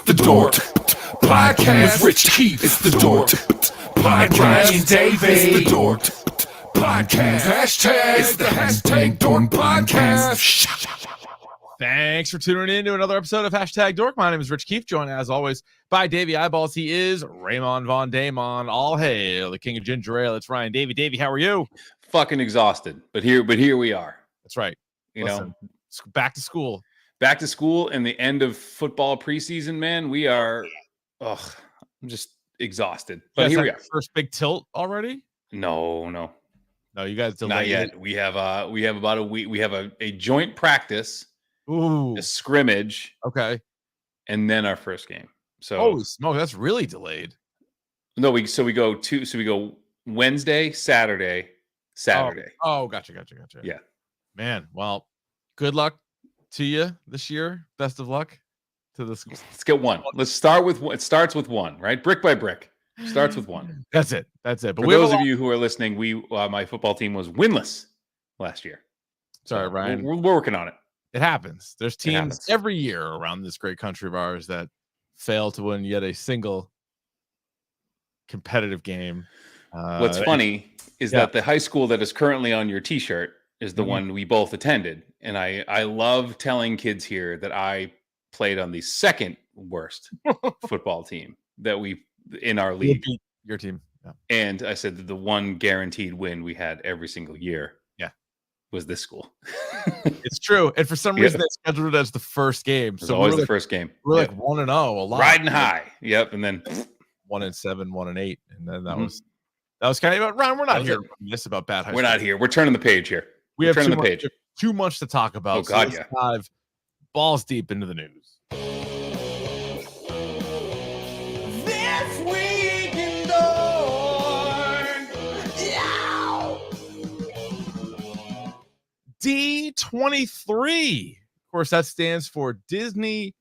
the DORK podcast with Rich Keefe. It's the DORK podcast with Davey. It's the DORK podcast. Hashtag. It's the hashtag DORK podcast. Thanks for tuning in to another episode of Hashtag Dork. My name is Rich Keefe, joined as always by Davey Eyeballs. He is Raymond Von Damon. All hail the king of ginger ale. It's Ryan Davey. Davey, how are you? Fucking exhausted, but here we are. That's right. Listen, back to school. Back to school and the end of football preseason, man. We are, I'm just exhausted. But here we are. First big tilt already? No, you guys delayed. Not yet. We have about a week. We have a joint practice. Ooh, a scrimmage. Okay. And then our first game. So holy smoke, that's really delayed. No, we go Wednesday, Saturday. Oh, gotcha. Yeah. Man, well, good luck to you this year. Best of luck to the school. Let's get one. Let's start with one. It starts with one, right? Brick by brick. Starts with one. That's it. But for those of you who are listening, my football team was winless last year. Sorry, Ryan. We're working on it. It happens. There's teams every year around this great country of ours that fail to win yet a single competitive game. What's funny is that the high school that is currently on your T-shirt is the one we both attended. And I love telling kids here that I played on the second worst football team that we in our league. Your team. Yeah. And I said that the one guaranteed win we had every single year was this school. It's true. And for some reason, they scheduled it as the first game. So always the first game. We're like 1-0 a lot. Riding high. Yep. And then 1-7, 1-8. And then that was kind of about Ryan. We're not here about bad high school. We're not here. We're turning the page here. We're turning the page. Too much to talk about. Oh, God, so let's dive balls deep into the news. This week in DORK. D23. Of course, that stands for Disney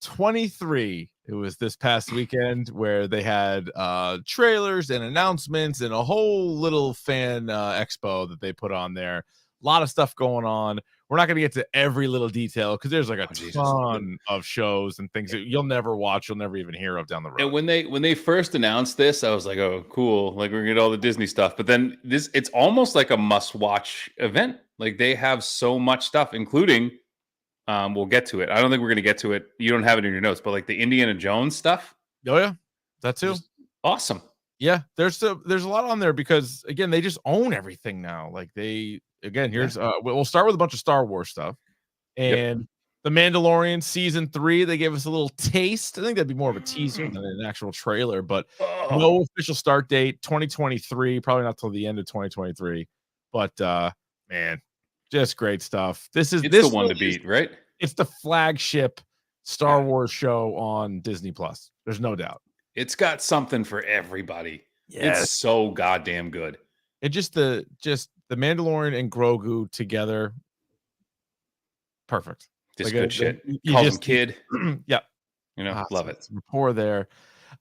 23. It was this past weekend where they had trailers and announcements and a whole little fan expo that they put on there. A lot of stuff going on. We're not going to get to every little detail because there's like a ton of shows and things that you'll never watch, you'll never even hear of down the road. And when they first announced this, I was like, oh, cool. Like we're going to get all the Disney stuff. But then it's almost like a must-watch event. Like they have so much stuff, including we'll get to it. I don't think we're going to get to it. You don't have it in your notes, but like the Indiana Jones stuff. Oh yeah, that too. Awesome. Yeah, there's a lot on there because again, they just own everything now. Like here's we'll start with a bunch of Star Wars stuff and the Mandalorian season 3. They gave us a little taste. I think that'd be more of a teaser than an actual trailer, but no official start date. 2023, probably not till the end of 2023. But man, just great stuff. It's the one to beat, right? It's the flagship Star Wars show on Disney Plus. There's no doubt. It's got something for everybody. Yes. It's so goddamn good. And just the Mandalorian and Grogu together, perfect. Just good shit. Calls him kid. Yeah. Love it. Rapport there.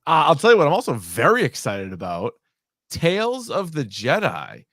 I'll tell you what I'm also very excited about. Tales of the Jedi.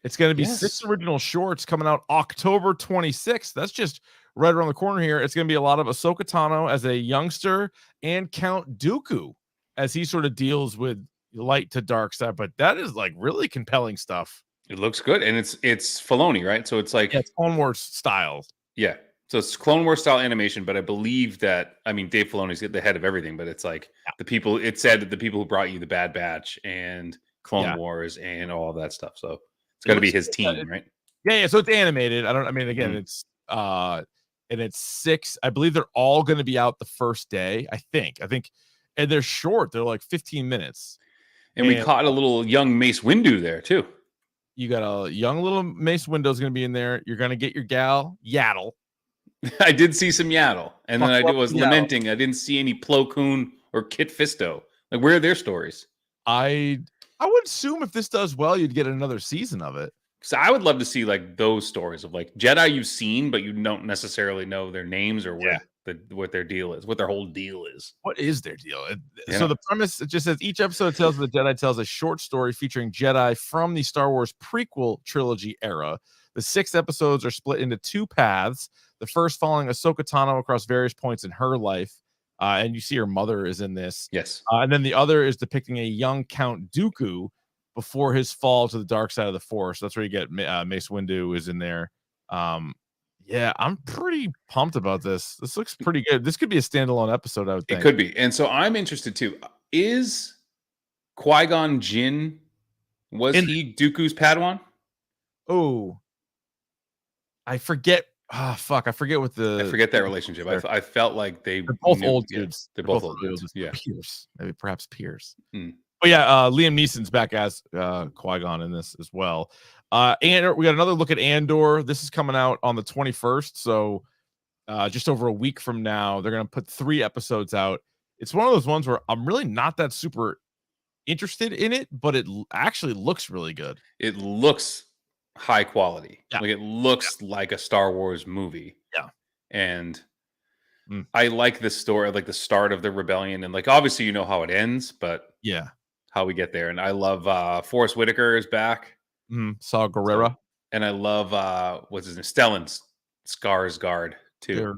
It's going to be 6 original shorts coming out October 26th. That's just right around the corner here. It's going to be a lot of Ahsoka Tano as a youngster and Count Dooku as he sort of deals with light to dark side. But that is like really compelling stuff. It looks good. And it's Filoni, right? So it's like it's Clone Wars style. Yeah. So it's Clone Wars style animation, but I believe that, Dave Filoni's the head of everything, but it's like it said that the people who brought you the Bad Batch and Clone Wars and all of that stuff. So it's got to be his team, right? Yeah. So it's animated. It's and it's 6. I believe they're all going to be out the first day. I think, and they're short. They're like 15 minutes. And we caught a little young Mace Windu there too. You got a young little Mace Windu's going to be in there. You're going to get your gal Yaddle. I did see some Yaddle, and then I was lamenting I didn't see any Plo Koon or Kit Fisto. Like, where are their stories? I would assume if this does well, you'd get another season of it. So I would love to see like those stories of like Jedi you've seen, but you don't necessarily know their names or what their deal is, what their whole deal is. What is their deal? So the premise, it just says each episode of Tales of the Jedi tells a short story featuring Jedi from the Star Wars prequel trilogy era. The 6 episodes are split into 2 paths. The first following Ahsoka Tano across various points in her life. and you see her mother is in this. Yes. And then the other is depicting a young Count Dooku before his fall to the dark side of the Force. That's where you get Mace Windu is in there. Yeah, I'm pretty pumped about this. This looks pretty good. This could be a standalone episode, I would think. It could be. And so I'm interested too. Is Qui-Gon Jinn, he Dooku's Padawan? Oh, I forget. I forget what I forget that relationship. I felt like they're both old dudes. They're both old dudes. Yeah. Pierce. Maybe perhaps Pierce. Hmm. But yeah, Liam Neeson's back as Qui-Gon in this as well. And we got another look at Andor. This is coming out on the 21st. So just over a week from now, they're going to put 3 episodes out. It's one of those ones where I'm really not that super interested in it, but it actually looks really good. It looks high quality. Yeah. Like it looks like a Star Wars movie. Yeah. And I like this story, like the start of the rebellion. And like, obviously, you know how it ends, but yeah, how we get there. And I love Forrest Whitaker is back. Saw Gerrera. And I love what's his name? Stellan Skarsgård too.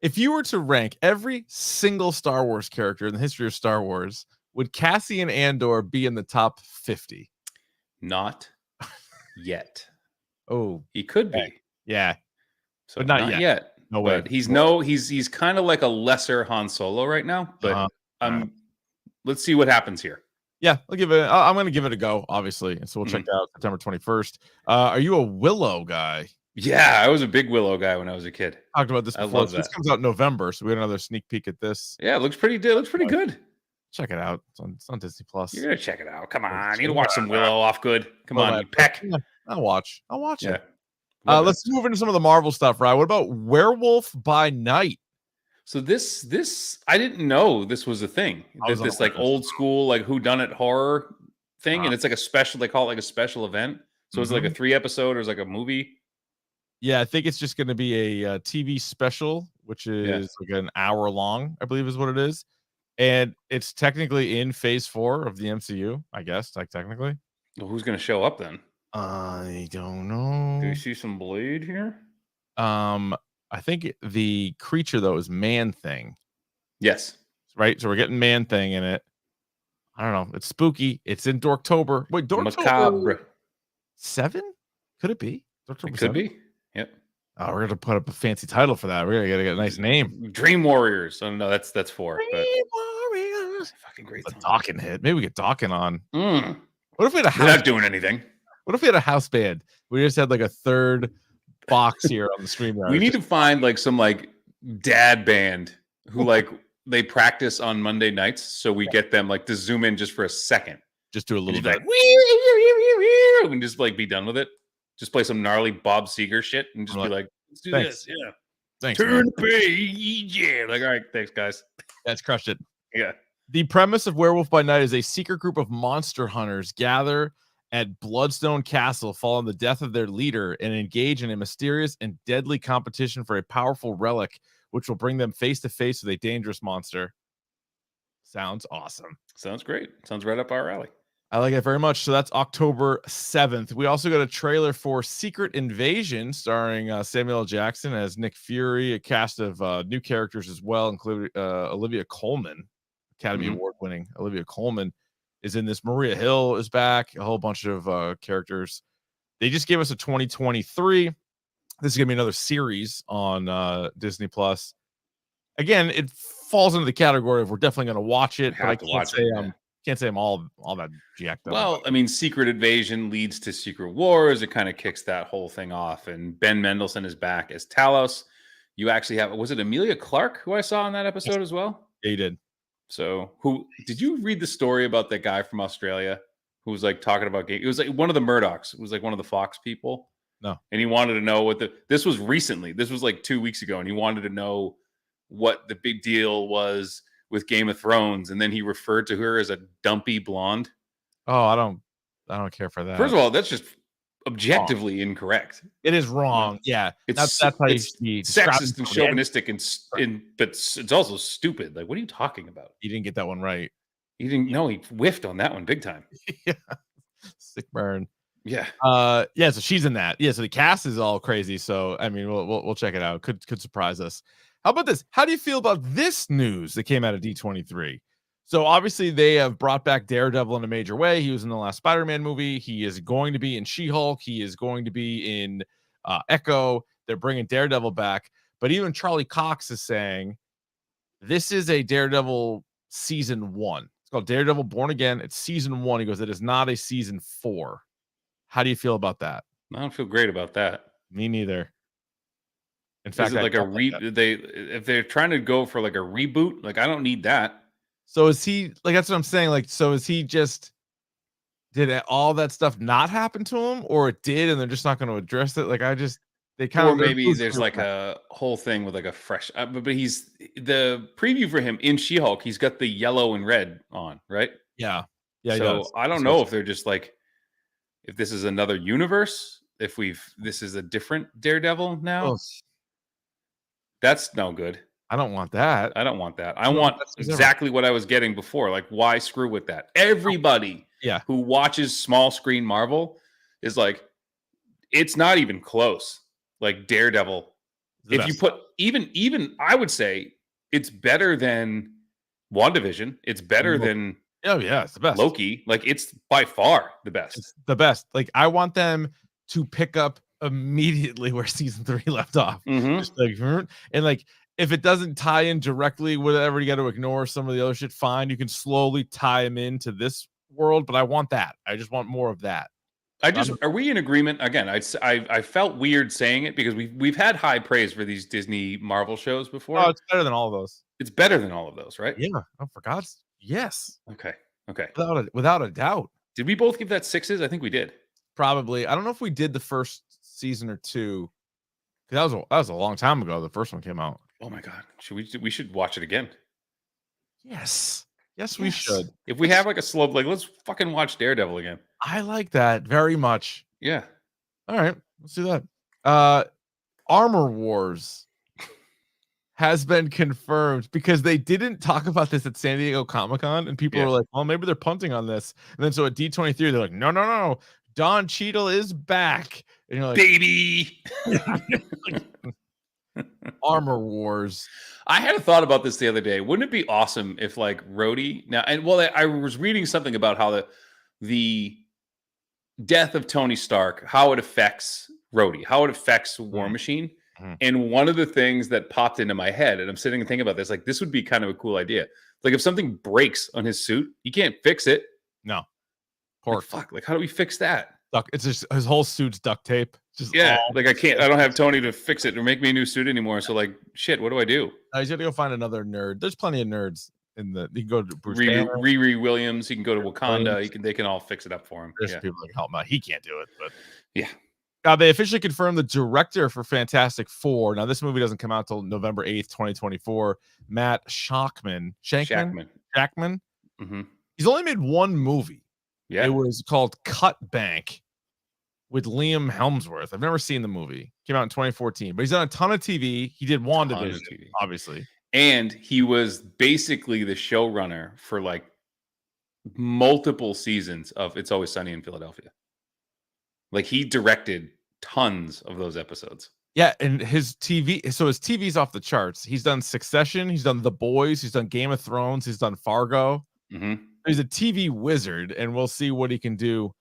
If you were to rank every single Star Wars character in the history of Star Wars, would Cassian Andor be in the top 50? Not yet. Oh, he could be. Yeah. So but not yet. No way. But he's kind of like a lesser Han Solo right now, but let's see what happens here. Yeah, I'm going to give it a go, obviously. And so we'll check that out September 21st. Are you a Willow guy? Yeah, I was a big Willow guy when I was a kid. Talked about this before. This comes out in November, so we had another sneak peek at this. Yeah, it looks pretty good. Check it out. It's on Disney Plus. You're gonna check it out. Come on, you to watch some Willow off good. Come on, you peck. Yeah, I'll watch it. Let's move into some of the Marvel stuff, right? What about Werewolf by Night? So this I didn't know this was a thing. This like old school like whodunit horror thing, and it's like a special. They call it like a special event. So it's like a 3 episode or it's like a movie. Yeah, I think it's just going to be a TV special, which is like an hour long, I believe is what it is. And it's technically in phase 4 of the MCU, I guess, like technically. Well, who's going to show up then? I don't know. Do you see some Blade here? I think the creature, though, is Man-Thing. Yes. Right? So we're getting Man-Thing in it. I don't know. It's spooky. It's in Dorktober. Wait, Dorktober Macabre. 7? Could it be? Dorktober it could 7? Be. Yep. Oh, we're gonna put up a fancy title for that. We're gonna get a nice name. Dream Warriors. Oh no, that's 4. Dream Warriors. Fucking great. A Dawkins hit. Maybe we get Dawkins on. What if we had a house? We're not doing anything. What if we had a house band? We just had like a third box here on the stream. We need to find like some like dad band who like they practice on Monday nights, so we get them like to zoom in just for a second, just do a little bit, and just like be done with it. Just play some gnarly Bob Seger shit and just be like, let's do this. Yeah. Thanks. Turn the page. Yeah. Like, all right, thanks, guys. That's crushed it. Yeah. The premise of Werewolf by Night is a secret group of monster hunters gather at Bloodstone Castle following the death of their leader and engage in a mysterious and deadly competition for a powerful relic, which will bring them face to face with a dangerous monster. Sounds awesome. Sounds great. Sounds right up our alley. I like it very much. So that's October 7th. We also got a trailer for Secret Invasion starring Samuel L. Jackson as Nick Fury, a cast of new characters as well, including Olivia Colman, Academy Award winning Olivia Colman is in this. Maria Hill is back, a whole bunch of characters. They just gave us a 2023. This is going to be another series on Disney Plus. Again, it falls into the category of we're definitely going to watch it, but I can't say I'm all that jacked up. Well, I mean, Secret Invasion leads to Secret Wars. It kind of kicks that whole thing off. And Ben Mendelsohn is back as Talos. You actually have, was it Emilia Clarke who I saw in that episode as well? Yeah, you did. So did you read the story about that guy from Australia who was like talking about game? It was like one of the Murdochs. It was like one of the Fox people. No. And he wanted to know this was recently. This was like 2 weeks ago. And he wanted to know what the big deal was with Game of Thrones, and then he referred to her as a dumpy blonde. Oh, I don't care for that. First of all, that's just objectively incorrect. It is wrong. Yeah, that's how it's sexist and chauvinistic, but it's also stupid. Like, what are you talking about? You didn't get that one right. He didn't. No, he whiffed on that one big time. Yeah, sick burn. Yeah. So she's in that. Yeah, so the cast is all crazy. So I mean, we'll check it out. Could surprise us. How about this? How do you feel about this news that came out of D23? So obviously they have brought back Daredevil in a major way. He was in the last Spider-Man movie. He is going to be in She-Hulk. He is going to be in Echo. They're bringing Daredevil back. But even Charlie Cox is saying this is a Daredevil season 1. It's called Daredevil Born Again. It's season 1. He goes, it is not a season 4. How do you feel about that? I don't feel great about that. Me neither. In fact, is it like if they're trying to go for like a reboot, like I don't need that. So is he like, that's what I'm saying. Like, so is he just, did all that stuff not happen to him, or it did and they're just not going to address it? Like, they kind Or of, maybe there's like a whole thing with like a fresh, but he's the preview for him in She-Hulk. He's got the yellow and red on, right? Yeah. Yeah. So I don't know if they're just like, if this is another universe, if this is a different Daredevil now. Oh, that's no good. I don't want that. I don't want that. I want exactly what I was getting before. Like, why screw with that? Everybody who watches small screen Marvel is like, it's not even close. Like Daredevil. If you put even I would say it's better than WandaVision. It's better than it's the best. Loki. Like, it's by far the best. It's the best. Like, I want them to pick up immediately where season 3 left off. Just like, and like, if it doesn't tie in directly, whatever, you got to ignore some of the other shit. Fine, you can slowly tie them into this world, but I want that. I just want more of that. Are we in agreement? Again, I felt weird saying it because we've had high praise for these Disney Marvel shows before. Oh, it's better than all of those. It's better than all of those, right? Yeah. Oh, for God's, yes. Okay. Without a doubt. Did we both give that 6s? I think we did. Probably. I don't know if we did the first season or 2. Because that was a long time ago. The first one came out. Oh my God. We should watch it again. Yes, we should. If we have like a slope, like, let's fucking watch Daredevil again. I like that very much. Yeah. All right, let's do that. Armor Wars has been confirmed because they didn't talk about this at San Diego Comic-Con, and people were like, well, maybe they're punting on this. And then so at D23, they're like, no. Don Cheadle is back. And you're like, baby. Armor Wars. I had a thought about this the other day. Wouldn't it be awesome if like Rhodey now, and well, I was reading something about how the death of Tony Stark, how it affects Rhodey, how it affects War Machine. And one of the things that popped into my head, and I'm sitting and thinking about this, like, this would be kind of a cool idea. Like, if something breaks on his suit, he can't fix it. No. Like, fuck. Like, how do we fix that? It's just his whole suit's duct tape. Just I don't have Tony to fix it or make me a new suit anymore. So like, shit, what do I do? He's got to go find another nerd. There's plenty of nerds in the. You can go to Bruce Riri Williams. He can go to Wakanda. They can all fix it up for him. There's people that can help him out. He can't do it, but yeah. They officially confirmed the director for Fantastic Four. Now this movie doesn't come out till November 8th, 2024. Matt Shackman. Mm-hmm. He's only made one movie. Yeah, it was called Cut Bank with Liam Hemsworth. I've never seen the movie. Came out in 2014, but he's done a ton of TV. He did WandaVision, obviously. And he was basically the showrunner for like multiple seasons of It's Always Sunny in Philadelphia. Like, he directed tons of those episodes. Yeah, and his TV's off the charts. He's done Succession, he's done The Boys, he's done Game of Thrones, he's done Fargo. He's a TV wizard, and we'll see what he can do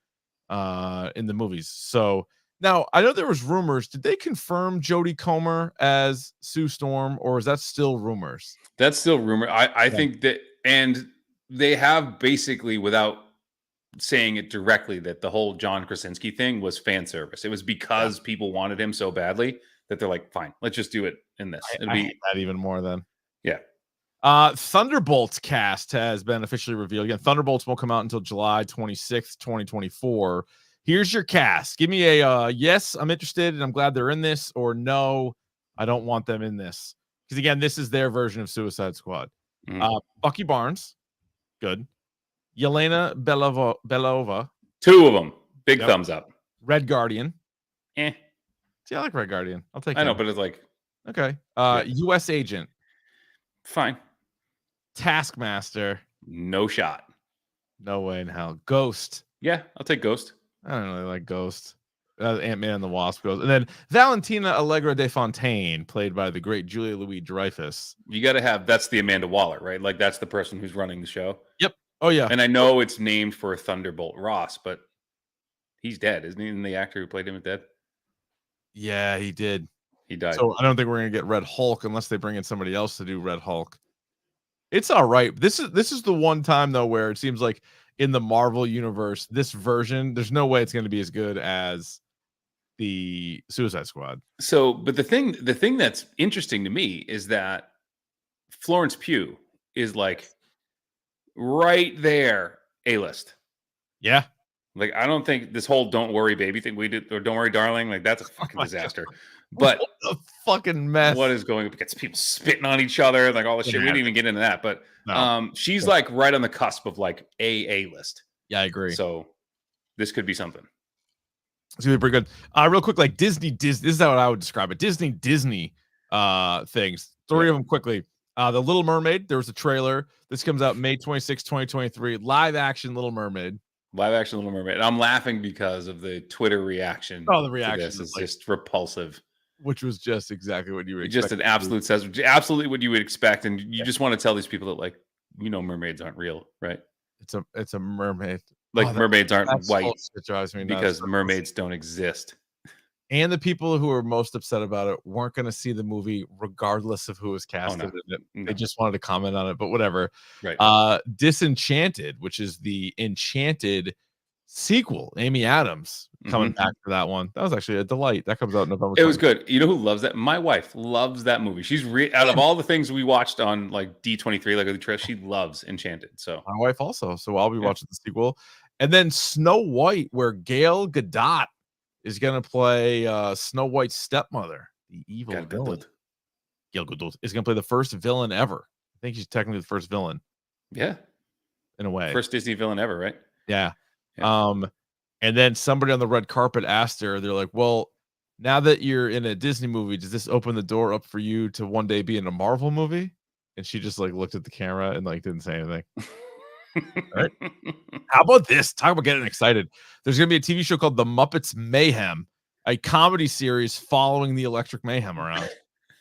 in the movies. So now I know there was rumors. Did they confirm Jodie Comer as Sue Storm, or is that still rumors? That's still rumor. I think that, and they have basically, without saying it directly, that the whole John Krasinski thing was fan service. It was because people wanted him so badly that they're like, fine, let's just do it in this. I hate that even more then. Yeah. Thunderbolts cast has been officially revealed. Again, Thunderbolts won't come out until July 26th, 2024. Here's your cast. Give me a yes, I'm interested and I'm glad they're in this, or no, I don't want them in this. Because again, this is their version of Suicide Squad. Bucky Barnes, good. Yelena Belova. 2 of them. Big thumbs up. Red Guardian. See, I like Red Guardian. I'll take it. I know, but it's like, okay. U.S. Agent. Fine. Taskmaster. No shot. No way in hell. Ghost. Yeah, I'll take Ghost. I don't really like Ghost. Ant-Man and the Wasp goes. And then Valentina Allegra de Fontaine, played by the great Julia Louis-Dreyfus. You got to have, that's the Amanda Waller, right? Like that's the person who's running the show. Yep. Oh yeah. And I know it's named for Thunderbolt Ross, but he's dead, isn't he? And the actor who played him is dead. Yeah, he did. He died. So I don't think we're gonna get Red Hulk unless they bring in somebody else to do Red Hulk. It's all right. This is the one time though where it seems like in the Marvel universe, this version, there's no way it's going to be as good as the Suicide Squad. So, but the thing that's interesting to me is that Florence Pugh is like right there, A-list. Yeah. Like, I don't think this whole "Don't Worry, Baby" thing we did, or "Don't Worry, Darling," like that's a fucking disaster. But what a fucking mess. What is going on? Because people spitting on each other, like all this shit. We didn't even get into that, but she's like right on the cusp of like A-list. Yeah, I agree. So this could be something. It's gonna be pretty good. Real quick, like Disney. This is how I would describe it. Disney things. Three of them quickly. The Little Mermaid. There was a trailer. This comes out May 26, 2023. Live action Little Mermaid. Live action Little Mermaid. And I'm laughing because of the Twitter reaction. Oh, the reaction to this is like, just repulsive. Which was just exactly what you would expect. Just an absolute says absolutely what you would expect. And you just want to tell these people that, like, mermaids aren't real, right? It's a mermaid. Like mermaids aren't white drives me nuts. Because mermaids don't exist. And the people who were most upset about it weren't going to see the movie regardless of who was casted in it. No. They just wanted to comment on it, but whatever. Right. Disenchanted, which is the Enchanted sequel. Amy Adams coming back for that one. That was actually a delight. That comes out in November. It was good. You know who loves that? My wife loves that movie. She's out of all the things we watched on like D23, like the trail, she loves Enchanted. So my wife also. So I'll be watching the sequel. And then Snow White, where Gail Gadot is going to play Snow White's stepmother, the evil villain. Gail Gadot is going to play the first villain ever. I think she's technically the first villain. Yeah. In a way. First Disney villain ever, right? Yeah. And then somebody on the red carpet asked her, they're like, well, now that you're in a Disney movie, does this open the door up for you to one day be in a Marvel movie? And she just like looked at the camera and like didn't say anything. Right? How about this? Talk about getting excited. There's going to be a TV show called The Muppets Mayhem, a comedy series following the Electric Mayhem around.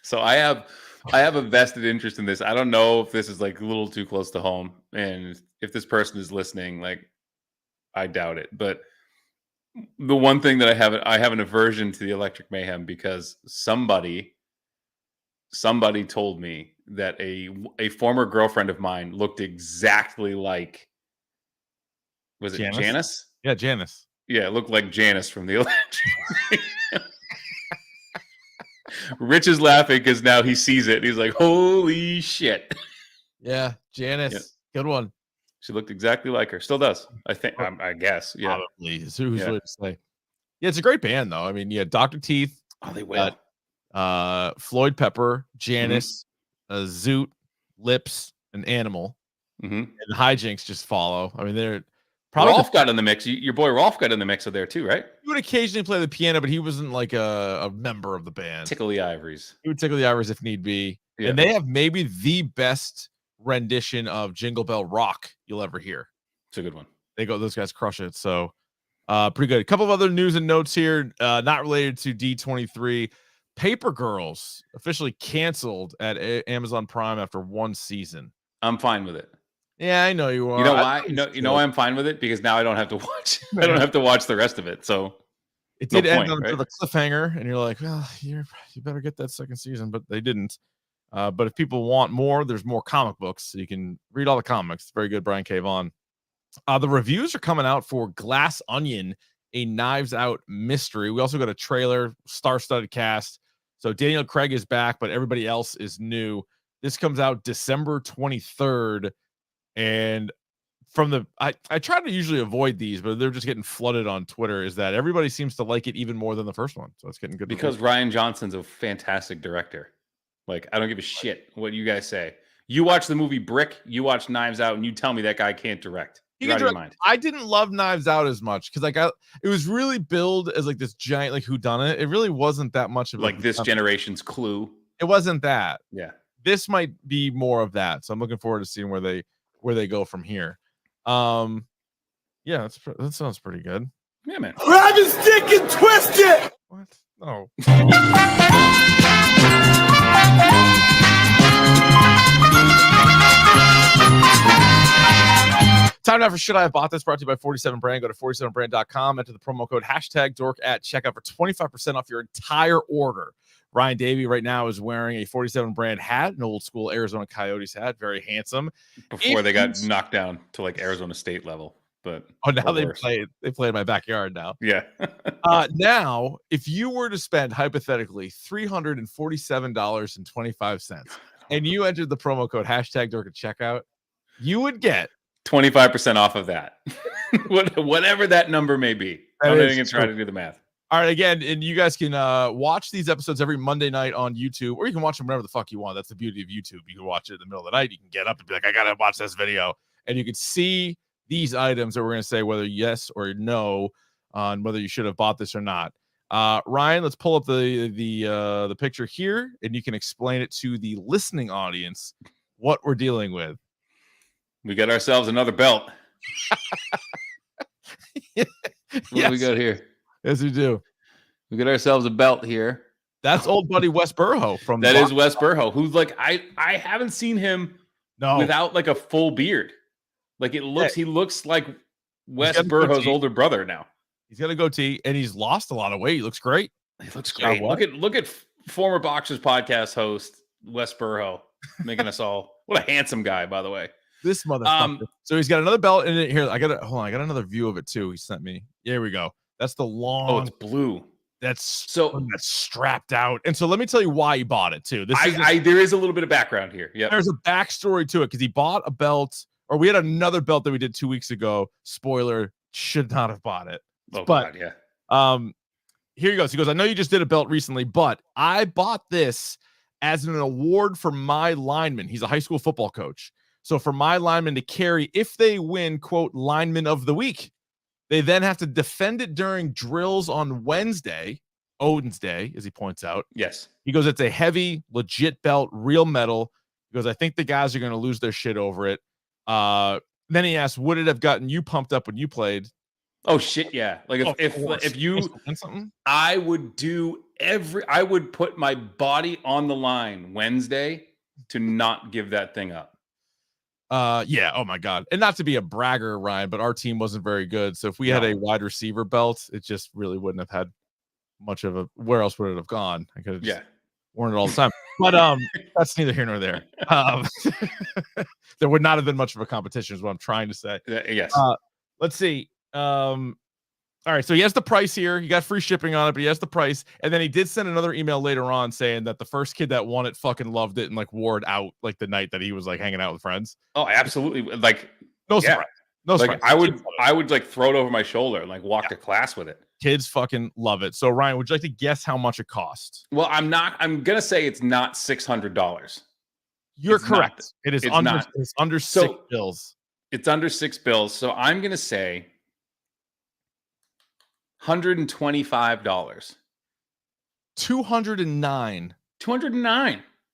So I have a vested interest in this. I don't know if this is like a little too close to home, and if this person is listening, like I doubt it. But the one thing that I have an aversion to the Electric Mayhem because somebody told me that a former girlfriend of mine looked exactly like, was it Janice? Yeah, Janice. Yeah, it looked like Janice from the Electric Mayhem. Rich is laughing because now he sees it. And he's like, holy shit. Yeah, Janice. Yep. Good one. She looked exactly like her. Still does. I think. I guess. Yeah. Probably. Who's to say? Yeah, it's a great band though. I mean, yeah, Dr. Teeth. Oh, they will. Floyd Pepper, Janice, Zoot, Lips, and Animal, and Hijinks just follow. I mean, they're probably Rolf got in the mix. Your boy Rolf got in the mix of there too, right? He would occasionally play the piano, but he wasn't like a member of the band. Tickle the Ivories. He would tickle the Ivories if need be. Yeah. And they have maybe the best rendition of Jingle Bell Rock you'll ever hear. It's a good one. Those guys crush it. So pretty good. A couple of other news and notes here, not related to D23. Paper Girls officially canceled at Amazon Prime after one season. I'm fine with it. Yeah, I know you are. You know why? You know why I'm fine with it? Because now I don't have to watch. I don't have to watch the rest of it. So it did end on a cliffhanger, and you're like, well, you better get that second season, but they didn't. But if people want more, there's more comic books, so you can read all the comics. It's very good, Brian K. Vaughan. The reviews are coming out for Glass Onion, a Knives Out mystery. We also got a trailer, star-studded cast. So Daniel Craig is back, but everybody else is new. This comes out December 23rd. And from I try to usually avoid these, but they're just getting flooded on Twitter, is that everybody seems to like it even more than the first one. So it's getting good. Because Rian Johnson's a fantastic director. Like, I don't give a shit what you guys say. You watch the movie Brick, you watch Knives Out, and you tell me that guy can't direct. You're out of your mind. I didn't love Knives Out as much because it was really billed as like this giant like whodunit. It really wasn't that much of like this generation's Clue. It wasn't that. Yeah. This might be more of that. So I'm looking forward to seeing where they go from here. Yeah, that sounds pretty good. Yeah, man. Grab his dick and twist it! What? No. Time now for Should I Have Bought This? Brought to you by 47 Brand. Go to 47brand.com. Enter the promo code #DORK at checkout for 25% off your entire order. Ryan Davey right now is wearing a 47 Brand hat, an old school Arizona Coyotes hat. Very handsome. Before they got knocked down to like Arizona State level. But now they play in my backyard now. Yeah. Now, if you were to spend hypothetically $347.25 and you entered the promo code #DORK at checkout, you would get 25% off of that. Whatever that number may be. I'm not even gonna try to do the math. All right, again, and you guys can watch these episodes every Monday night on YouTube, or you can watch them whenever the fuck you want. That's the beauty of YouTube. You can watch it in the middle of the night. You can get up and be like, I gotta watch this video, and you can see these items that we're gonna say whether yes or no on whether you should have bought this or not. Ryan, let's pull up the picture here, and you can explain it to the listening audience what we're dealing with. We got ourselves another belt. What do we got here? Yes, we do. We got ourselves a belt here. That's old buddy Wes Burrow from that is Wes Burrow, who's like I haven't seen him without like a full beard. Like he looks like Wes Burrow's older brother now. He's got a goatee and he's lost a lot of weight. He looks great. He looks great. Look at former Boxers podcast host Wes Burrow making us all. What a handsome guy, by the way. This motherfucker. So he's got another belt in it here. I got another view of it too. He sent me. Here we go. That's the long. Oh, it's blue. That's strapped out. And so let me tell you why he bought it too. There is a little bit of background here. Yeah. There's a backstory to it because he bought a belt, or we had another belt that we did 2 weeks ago. Spoiler, should not have bought it. Oh, but God, yeah. Here he goes. He goes, I know you just did a belt recently, but I bought this as an award for my lineman. He's a high school football coach. So for my linemen to carry if they win, quote, lineman of the week. They then have to defend it during drills on Wednesday, Odin's Day, as he points out. Yes. He goes, it's a heavy, legit belt, real metal. He goes, I think the guys are going to lose their shit over it. Then he asked, would it have gotten you pumped up when you played? Oh, shit, yeah. Like if you I would put my body on the line Wednesday to not give that thing up. Yeah. Oh my God. And not to be a bragger, Ryan, but our team wasn't very good. So if we had a wide receiver belt, it just really wouldn't have had much of a, where else would it have gone? I could have worn it all the time, but, that's neither here nor there. There would not have been much of a competition is what I'm trying to say. Yes. Let's see. All right, so he has the price here. You got free shipping on it, but he has the price. And then he did send another email later on saying that the first kid that won it fucking loved it and like wore it out like the night that he was like hanging out with friends. Oh, absolutely. Like no surprise. No surprise. I would like throw it over my shoulder and like walk to class with it. Kids fucking love it. So Ryan, would you like to guess how much it costs? Well, I'm gonna say it's not $600. You're correct. It's under $6 bills. It's under $6 bills. So I'm gonna say $125. $209.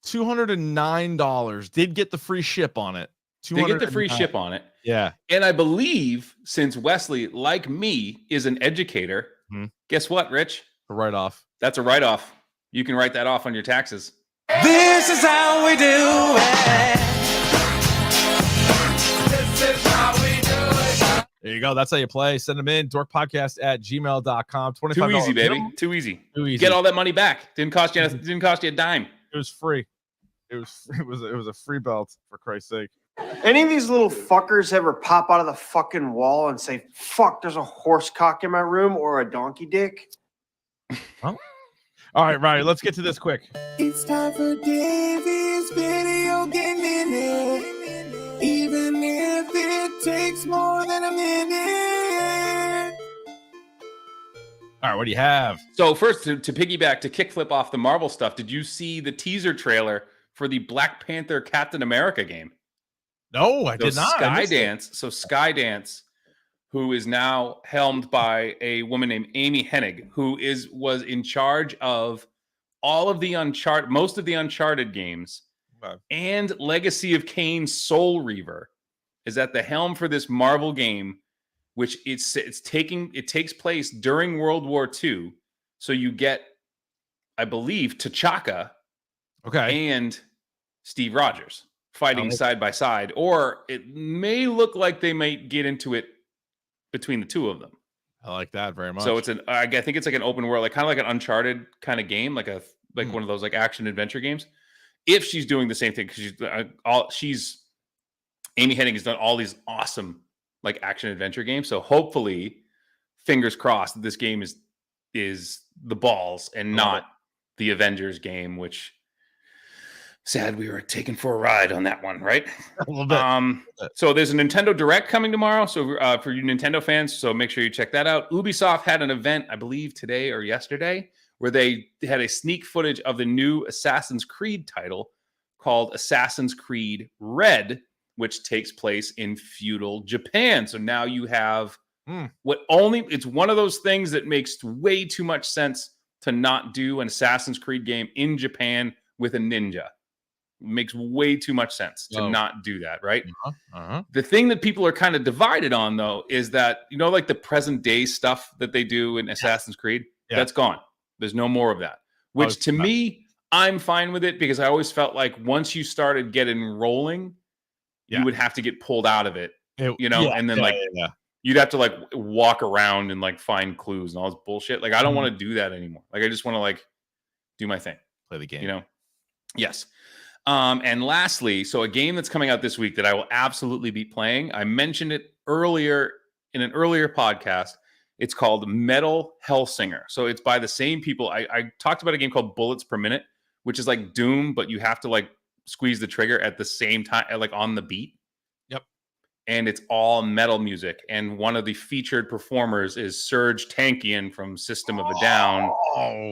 $209 did get the free ship on it. They get the free ship on it. Yeah. And I believe since Wesley, like me, is an educator, guess what, Rich? A write-off. That's a write-off. You can write that off on your taxes. This is how we do it. This is how we do it. There you go. That's how you play. Send them in. dorkpodcast@gmail.com. $25. Too easy, baby. Too easy. Get all that money back. Didn't cost you a dime. It was free. It was a free belt, for Christ's sake. Any of these little fuckers ever pop out of the fucking wall and say, fuck, there's a horse cock in my room or a donkey dick? Huh? All right, Ryan, let's get to this quick. It's time for Davey's video game minute. Even if it takes more than a minute. All right, what do you have? So first, to piggyback, to kickflip off the Marvel stuff, did you see the teaser trailer for the Black Panther Captain America game? No, I did not. Skydance, who is now helmed by a woman named Amy Hennig, who was in charge of all of the most of the Uncharted games, and Legacy of Kain Soul Reaver, is at the helm for this Marvel game, which it takes place during World War II. So you get, I believe, T'Chaka and Steve Rogers fighting side by side, or it may look like they might get into it between the two of them. I like that very much. So I think it's like an open world, like kind of like an Uncharted kind of game, like one of those like action adventure games. If she's doing the same thing, because Amy Hennig has done all these awesome like action adventure games. So hopefully, fingers crossed, that this game is the balls and not the Avengers game, which sad we were taken for a ride on that one, right? A little bit. So there's a Nintendo Direct coming tomorrow. So for you Nintendo fans, so make sure you check that out. Ubisoft had an event, I believe today or yesterday, where they had a sneak footage of the new Assassin's Creed title called Assassin's Creed Red, which takes place in feudal Japan. So now you have it's one of those things that makes way too much sense to not do an Assassin's Creed game in Japan with a ninja. Makes way too much sense to not do that, right? The thing that people are kind of divided on, though, is that, like the present day stuff that they do in Assassin's Creed, that's gone. There's no more of that, which to me, I'm fine with it, because I always felt like once you started getting rolling, you would have to get pulled out of it, and then you'd have to like walk around and like find clues and all this bullshit. Like, I don't want to do that anymore. Like, I just want to like do my thing, play the game, Yes. And lastly, so a game that's coming out this week that I will absolutely be playing. I mentioned it earlier in an earlier podcast. It's called Metal Hellsinger. So it's by the same people. I talked about a game called Bullets Per Minute, which is like Doom, but you have to like squeeze the trigger at the same time, like on the beat. Yep. And it's all metal music. And one of the featured performers is Serge Tankian from System of a Down.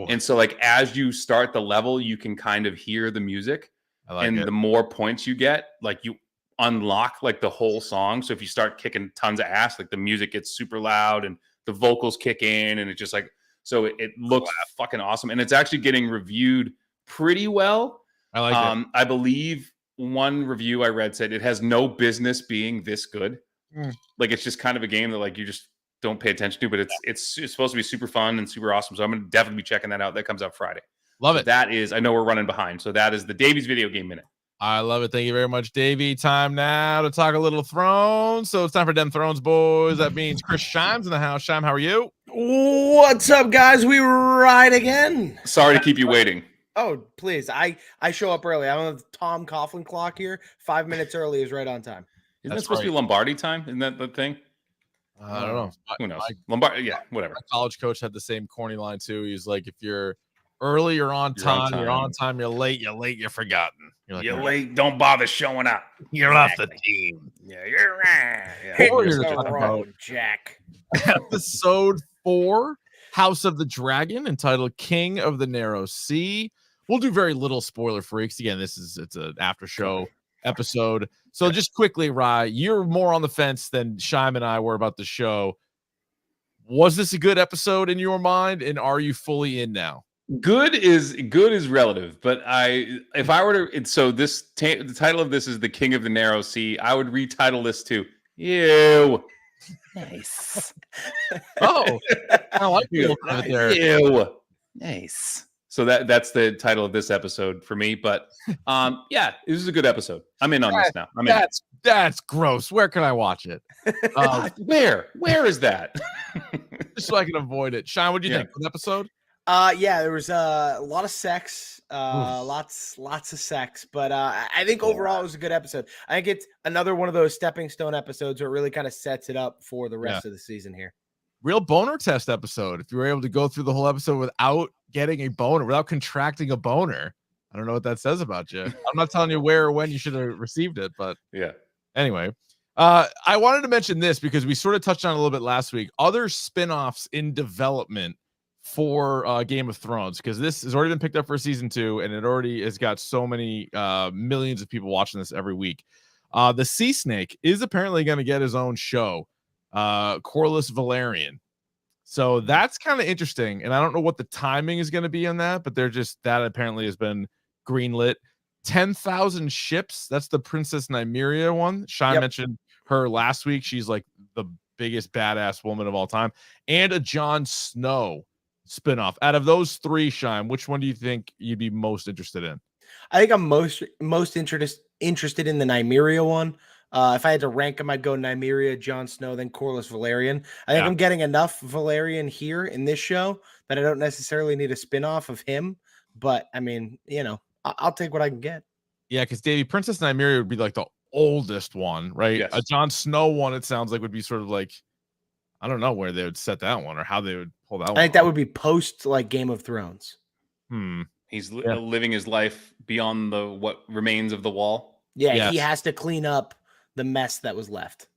And so like as you start the level, you can kind of hear the music. The more points you get, like you unlock like the whole song. So if you start kicking tons of ass, like the music gets super loud and the vocals kick in, and it just like, so it looks fucking awesome. And it's actually getting reviewed pretty well. I like it. I believe one review I read said it has no business being this good. Like, it's just kind of a game that like you just don't pay attention to, but it's supposed to be super fun and super awesome. So I'm going to definitely be checking that out. That comes out Friday. Love it. That is, I know we're running behind. So that is the Davey's Video Game Minute. I love it. Thank you very much, Davey. Time now to talk a little Thrones. So it's time for Dem Thrones, boys. That means Chris Scheim's in the house. Scheim, how are you? What's up, guys? We ride again. Sorry to keep you waiting. Oh, please. I show up early. I'm on the Tom Coughlin clock here. 5 minutes early is right on time. Isn't that supposed to be Lombardi time? Isn't that the thing? I don't know. Who knows? Lombardi, yeah, whatever. My college coach had the same corny line too. He's like, if you're early, you're on time. You're on time. You're late, you're forgotten. You're late. Don't bother showing up. You're off the team. Yeah, you're right. Yeah, you're so wrong, Jack. Episode 4, House of the Dragon, entitled King of the Narrow Sea. We'll do very little spoiler freaks. Again, it's an after show episode. So just quickly, Rye, you're more on the fence than Scheim and I were about the show. Was this a good episode in your mind, and are you fully in now? Good is relative, but if I were to, so this the title of this is The King of the Narrow Sea. I would retitle this to Ew. Nice. Oh, I like you there. Ew. Nice. So that's the title of this episode for me. But yeah, this is a good episode. I'm in on this now. That's gross. Where can I watch it? Where is that? Just so I can avoid it. Scheim, what do you think of the episode? Yeah, there was a lot of sex, lots of sex, but I think overall it was a good episode. I think it's another one of those stepping stone episodes where it really kind of sets it up for the rest of the season here. Real boner test episode. If you were able to go through the whole episode without getting a boner, without contracting a boner, I don't know what that says about you. I'm not telling you where or when you should have received it, but yeah. Anyway, I wanted to mention this because we sort of touched on it a little bit last week. Other spinoffs in development for Game of Thrones, because this has already been picked up for season 2, and it already has got so many millions of people watching this every week. The Sea Snake is apparently going to get his own show, Corlys Valerian. So that's kind of interesting, and I don't know what the timing is going to be on that, but that apparently has been greenlit. 10,000 ships. That's the Princess Nymeria one. Scheim mentioned her last week. She's like the biggest badass woman of all time, and a Jon Snow spinoff. Out of those three, Scheim, which one do you think you'd be most interested in? I think I'm most interested in the Nymeria one. If I had to rank them, I'd go Nymeria, Jon Snow, then Corlys Velaryon. I think I'm getting enough Velaryon here in this show that I don't necessarily need a spinoff of him. But I mean, I'll take what I can get. Yeah, because Davey, Princess Nymeria would be like the oldest one, right? Yes. A Jon Snow one, it sounds like, would be sort of like, I don't know where they would set that one or how they would pull that one. I think that would be post like Game of Thrones. He's living his life beyond what remains of the wall. Yeah, he has to clean up the mess that was left.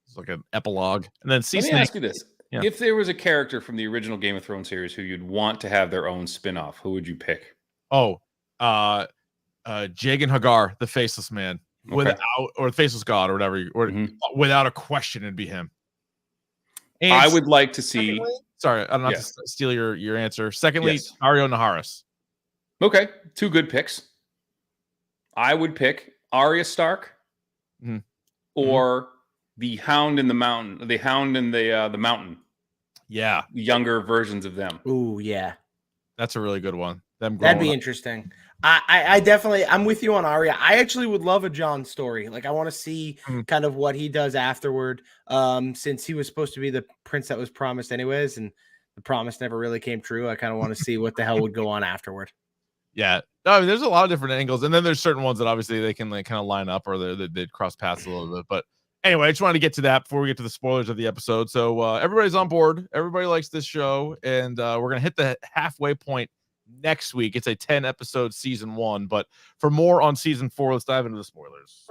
It's like an epilogue. And then Let me ask you this. Yeah. If there was a character from the original Game of Thrones series who you'd want to have their own spin-off, who would you pick? Oh, Jagan Hagar, the faceless man. Without, or the faceless god, or whatever, or without a question, it'd be him. And I would like to see. Sorry, I don't have to steal your answer. Secondly, Arya Naharis. Okay, two good picks. I would pick Arya Stark or the Hound in the Mountain, the Hound in the Mountain. Yeah, younger versions of them. Ooh, yeah, that's a really good one. That'd be interesting. I definitely, I'm with you on Arya. I actually would love a Jon story. Like, I want to see kind of what he does afterward. Since he was supposed to be the prince that was promised anyways, and the promise never really came true. I kind of want to see what the hell would go on afterward. Yeah, I mean, there's a lot of different angles, and then there's certain ones that obviously they can like kind of line up, or they cross paths a little bit. But anyway, I just wanted to get to that before we get to the spoilers of the episode. So everybody's on board. Everybody likes this show, and we're gonna hit the halfway point next week. It's a 10-episode season 1, but for more on season 4, let's dive into the spoilers.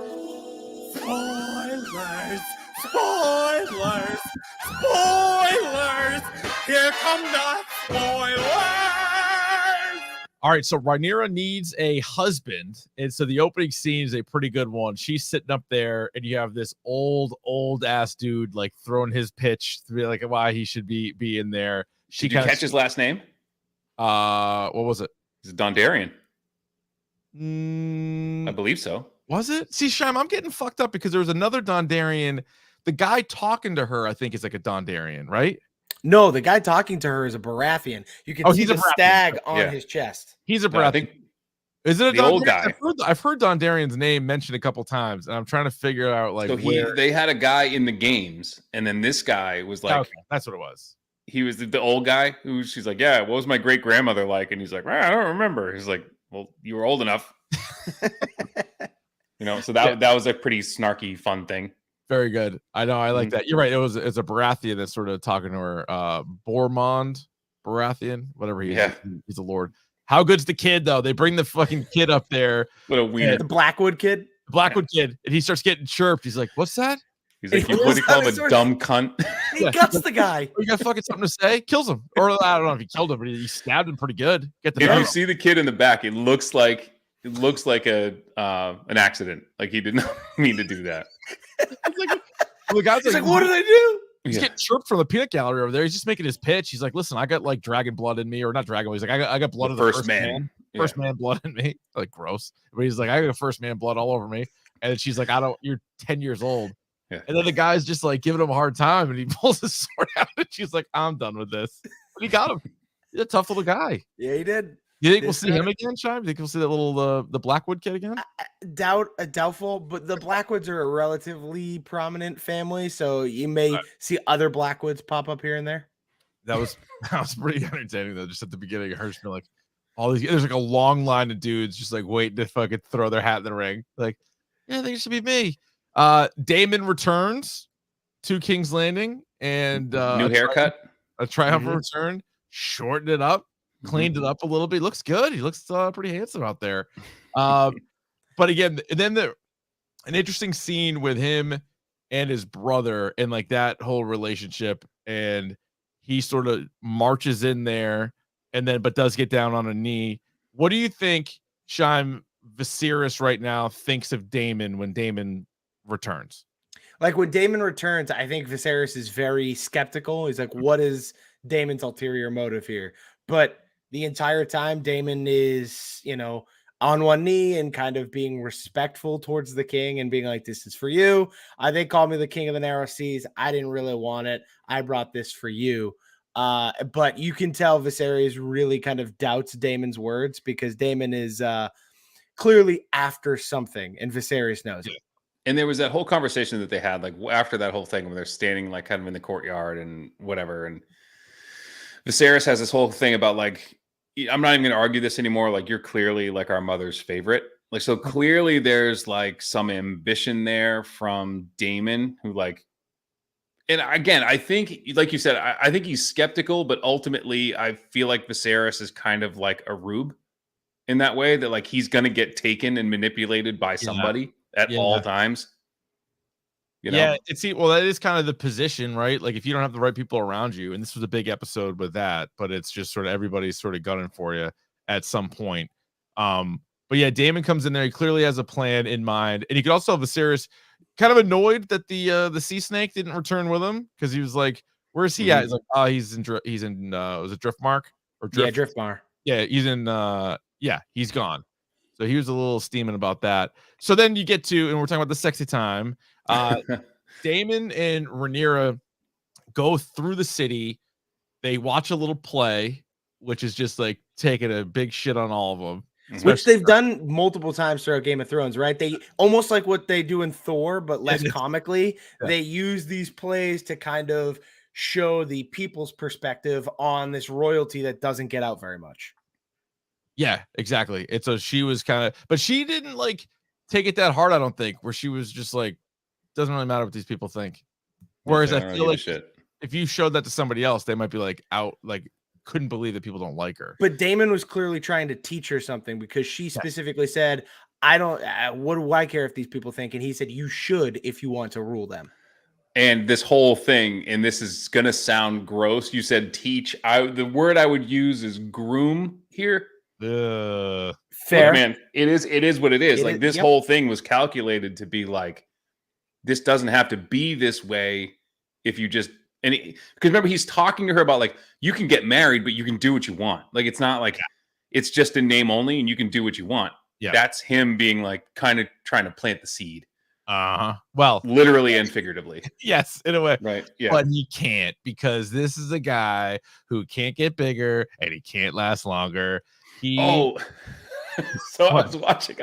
Here come the spoilers. All right, so Rhaenyra needs a husband, and so the opening scene is a pretty good one. She's sitting up there, and you have this old ass dude like throwing his pitch to be like why he should be in there. Did you catch his last name? What was it? It's Dondarrion. I believe so. Was it? See, Scheim, I'm getting fucked up because there was another Dondarrion. The guy talking to her, I think, is like a Dondarrion, right? No, the guy talking to her is a Baratheon. You can see the stag on his chest. He's a Baratheon. Is it a old guy? I've heard Dondarrion's name mentioned a couple times, and I'm trying to figure out like they had a guy in the games, and then this guy was like, that's what it was. He was the old guy who she's like, yeah, what was my great grandmother like? And he's like, I don't remember. He's like, well, you were old enough. So that was a pretty snarky, fun thing. Very good. I know. I like that. You're right. It's a Baratheon that's sort of talking to her. Bormond Baratheon, whatever he is. He's a lord. How good's the kid though? They bring the fucking kid up there. What a weird. The Blackwood kid. Kid, and he starts getting chirped. He's like, "What's that?" He's like, "What do you call him? A dumb cunt?" He guts the guy. You got fucking something to say? Kills him, or I don't know if he killed him, but he stabbed him pretty good. If you see the kid in the back, it looks like an accident. Like he did not mean to do that. The guy's like, what did I do? He's getting chirped from the peanut gallery over there. He's just making his pitch. He's like, listen, I got like dragon blood in me, or not dragon. He's like, I got blood of the first man. First man blood in me. Like gross. But he's like, I got first man blood all over me. And then she's like, you're 10 years old. Yeah. And then the guy's just like giving him a hard time, and he pulls his sword out, and she's like, I'm done with this. But he got him. He's a tough little guy. Yeah, he did. You think we'll see him again, Scheim? You think we'll see that little the Blackwood kid again? Doubtful, but the Blackwoods are a relatively prominent family, so you may see other Blackwoods pop up here and there. That was pretty entertaining though. Just at the beginning, her being like, all these, there's like a long line of dudes just like waiting to fucking throw their hat in the ring. Like, yeah, I think it should be me. Daemon returns to King's Landing and new haircut, a triumphant return, shortened it up. Cleaned it up a little bit. He looks good. He looks pretty handsome out there. But again, then an interesting scene with him and his brother and like that whole relationship. And he sort of marches in there and then, but does get down on a knee. What do you think, Scheim, Viserys right now thinks of Daemon when Daemon returns? Like when Daemon returns, I think Viserys is very skeptical. He's like, what is Daemon's ulterior motive here? But the entire time, Daemon is, on one knee and kind of being respectful towards the king and being like, this is for you. They called me the king of the narrow seas. I didn't really want it. I brought this for you. But you can tell Viserys really kind of doubts Daemon's words because Daemon is clearly after something, and Viserys knows it. And there was that whole conversation that they had, like after that whole thing, when they're standing like kind of in the courtyard and whatever. And Viserys has this whole thing about like, I'm not even going to argue this anymore. Like, you're clearly like our mother's favorite. Like, so clearly there's like some ambition there from Daemon, who like, and again, I think, like you said, I think he's skeptical, but ultimately I feel like Viserys is kind of like a rube in that way, that like he's going to get taken and manipulated by somebody at all times. You know? Yeah, well, that is kind of the position, right? Like, if you don't have the right people around you, and this was a big episode with that, but it's just sort of everybody's sort of gunning for you at some point. But yeah, Daemon comes in there. He clearly has a plan in mind, and you could also have Viserys kind of annoyed that the sea snake didn't return with him, because he was like, "Where's he at?" He's like, "Oh, he's in was it Driftmark or Drift? Yeah, Driftmark. Yeah, he's in he's gone." So he was a little steaming about that. So then you get to, and we're talking about the sexy time. Daemon and Rhaenyra go through the city. They watch a little play, which is just like taking a big shit on all of them. Which they've done multiple times throughout Game of Thrones, right? They almost like what they do in Thor, but less comically. Yeah. They use these plays to kind of show the people's perspective on this royalty that doesn't get out very much. Yeah, exactly. She was kind of, but she didn't like take it that hard, I don't think, where she was just like, doesn't really matter what these people think. Whereas I feel like if you showed that to somebody else, they might be like couldn't believe that people don't like her. But Daemon was clearly trying to teach her something, because she specifically said, I don't, what do I care if these people think? And he said, you should, if you want to rule them. And this whole thing, and this is going to sound gross. You said teach. The word I would use is groom here. Fair. Look, man, it is what it is. This whole thing was calculated to be like, this doesn't have to be this way if you just, because remember, he's talking to her about like, you can get married, but you can do what you want. Like, it's not like it's just in name only and you can do what you want. Yeah. That's him being like kind of trying to plant the seed. Well, literally and figuratively. Yes, in a way. Right. Yeah. But he can't, because this is a guy who can't get bigger and he can't last longer. So I was watching.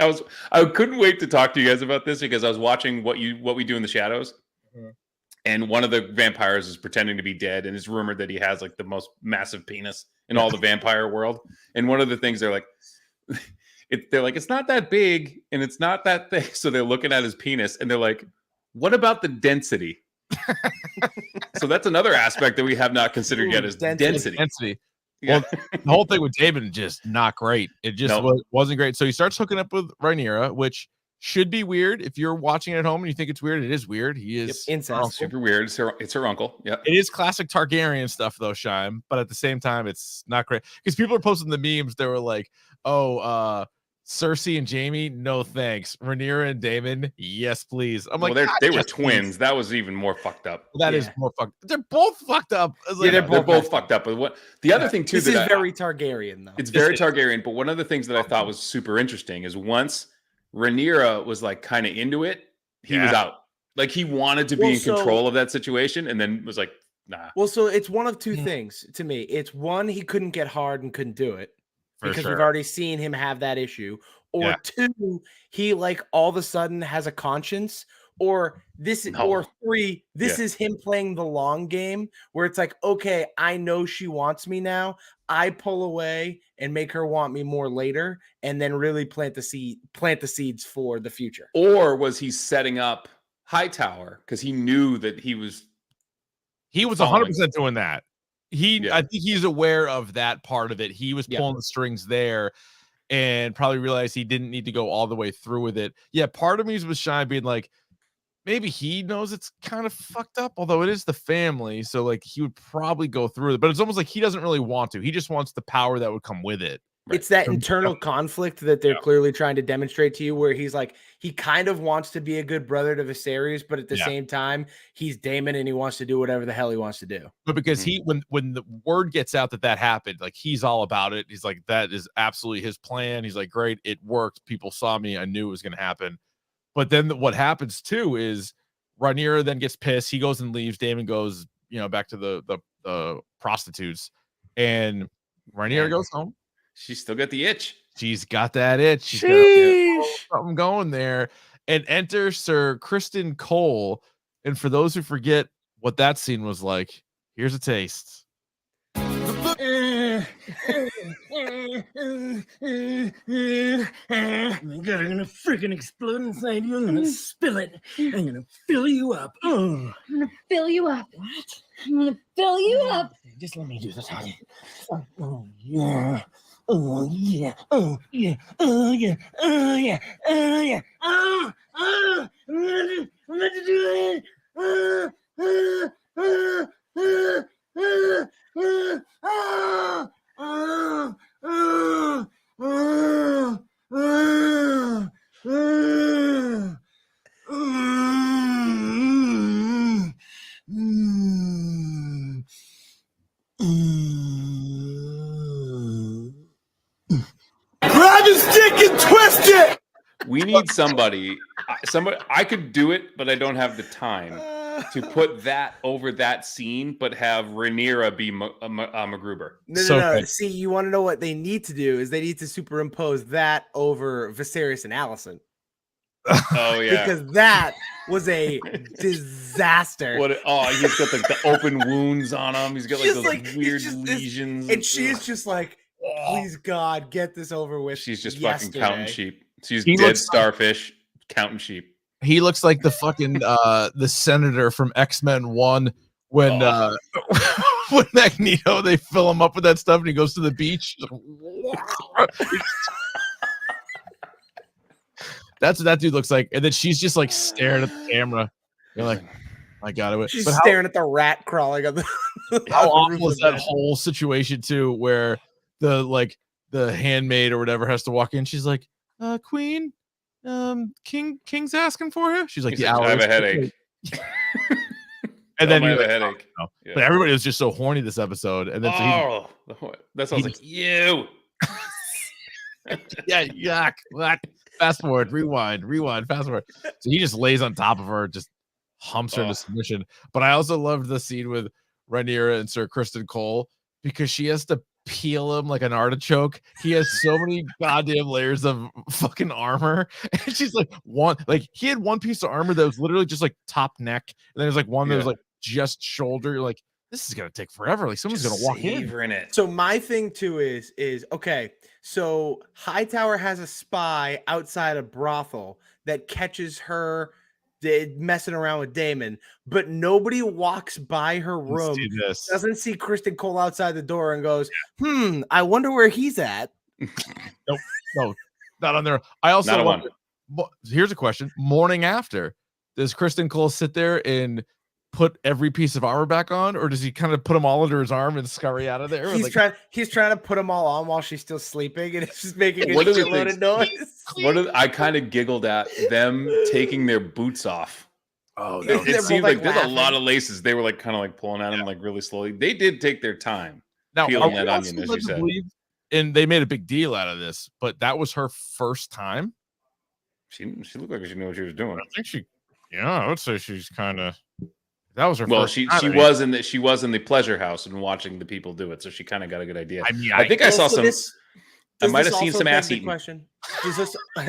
I couldn't wait to talk to you guys about this, because I was watching what we do in the shadows, and one of the vampires is pretending to be dead, and it's rumored that he has like the most massive penis in all the vampire world. And one of the things they're like, it's not that big and it's not that thick. So they're looking at his penis and they're like, what about the density? So that's another aspect that we have not considered yet, is density. Well, the whole thing with David, just not great. It just wasn't great. So he starts hooking up with Rhaenyra, which should be weird. If you're watching at home and you think it's weird, it is weird. He is incest. Super weird. It's her uncle. Yeah. It is classic Targaryen stuff though, Scheim. But at the same time, it's not great, because people are posting the memes. They were like, Cersei and Jaime, no thanks. Rhaenyra and Daemon, yes, please. I'm like, they were twins. Please. That was even more fucked up. That is more fucked. They're both fucked up. Like, they're both fucked up. But what the other thing too? This is very Targaryen, though. It's very Targaryen. But one of the things that I thought was super interesting is once Rhaenyra was like kind of into it, he was out. Like, he wanted to be in control of that situation, and then was like, nah. Well, so it's one of two things to me. It's one, he couldn't get hard and couldn't do it, because we've already seen him have that issue. Or two, he like all of a sudden has a conscience. Or or three, this is him playing the long game, where it's like, okay, I know she wants me now. I pull away and make her want me more later, and then really plant the seeds for the future. Or was he setting up Hightower because he knew that he was 100% doing that. I think he's aware of that part of it. He was pulling the strings there, and probably realized he didn't need to go all the way through with it. Yeah, part of me was shy, being like, maybe he knows it's kind of fucked up, although it is the family, so like he would probably go through it. But it's almost like he doesn't really want to. He just wants the power that would come with it. It's that internal conflict that they're clearly trying to demonstrate to you, where he's like, he kind of wants to be a good brother to Viserys, but at the same time, he's Daemon and he wants to do whatever the hell he wants to do. But because when the word gets out that happened, like he's all about it. He's like, that is absolutely his plan. He's like, great, it worked. People saw me. I knew it was going to happen. But then what happens too is Rhaenyra then gets pissed. He goes and leaves. Daemon goes, back to the prostitutes, and Rhaenyra goes home. She's still got the itch. She's got that itch. She's got something going there. And enter Sir Criston Cole. And for those who forget what that scene was like, here's a taste. Oh my God, I'm gonna freaking explode inside you. I'm gonna spill it. I'm gonna fill you up. Oh. I'm gonna fill you up. What? I'm gonna fill you up. Just let me do this, honey. Oh yeah. Oh yeah. Oh yeah. Oh yeah. Oh yeah. Oh yeah. Oh. I'm gonna do it. Grab his dick and twist it. We need somebody. I could do it, but I don't have the time to put that over that scene, but have Rhaenyra be MacGruber. No. See, you want to know what they need to do is they need to superimpose that over Viserys and Alicent. Oh yeah, because that was a disaster. He's got the open wounds on him. He's got those weird lesions, and she's just like, please God, get this over with. She's just fucking counting sheep. She's dead starfish counting sheep. He looks like the fucking the senator from X-Men 1 when when Magneto, they fill him up with that stuff and he goes to the beach. That's what that dude looks like. And then she's just like staring at the camera. You're like, I got it. She's staring at the rat crawling on the how awful is that whole situation too, where the handmaid or whatever has to walk in. She's like, Queen, King's asking for her. She's like, I have a headache. And then I have a headache. Yeah. But everybody was just so horny this episode. And then that sounds like you. Yeah, yuck. Fast forward, rewind, fast forward. So he just lays on top of her, just humps her into submission. But I also loved the scene with Rhaenyra and Sir Criston Cole because she has to peel him like an artichoke. He has so many goddamn layers of fucking armor, and she's like he had one piece of armor that was literally just like top neck, and then there's like one that was like just shoulder. You're like, this is gonna take forever. Like someone's gonna walk in it. So my thing too is okay. So Hightower has a spy outside a brothel that catches her messing around with Daemon, but nobody walks by her room, doesn't see Criston Cole outside the door and goes, I wonder where he's at. No, not on there. I also wonder, here's a question. Morning after, does Criston Cole sit there and put every piece of armor back on, or does he kind of put them all under his arm and scurry out of there? He's trying to put them all on while she's still sleeping, and it's just making a shitload of noise. I kind of giggled at them taking their boots off. Oh no! It seemed like there's a lot of laces. They were like kind of like pulling at him like really slowly. They did take their time peeling that onion, as you said. And they made a big deal out of this, but that was her first time. She looked like she knew what she was doing. I think I would say she's kind of. That was her. Well, she was in the pleasure house and watching the people do it, so she kind of got a good idea. I mean, I think I saw some. I might have seen some ass eating. Question. Does this? I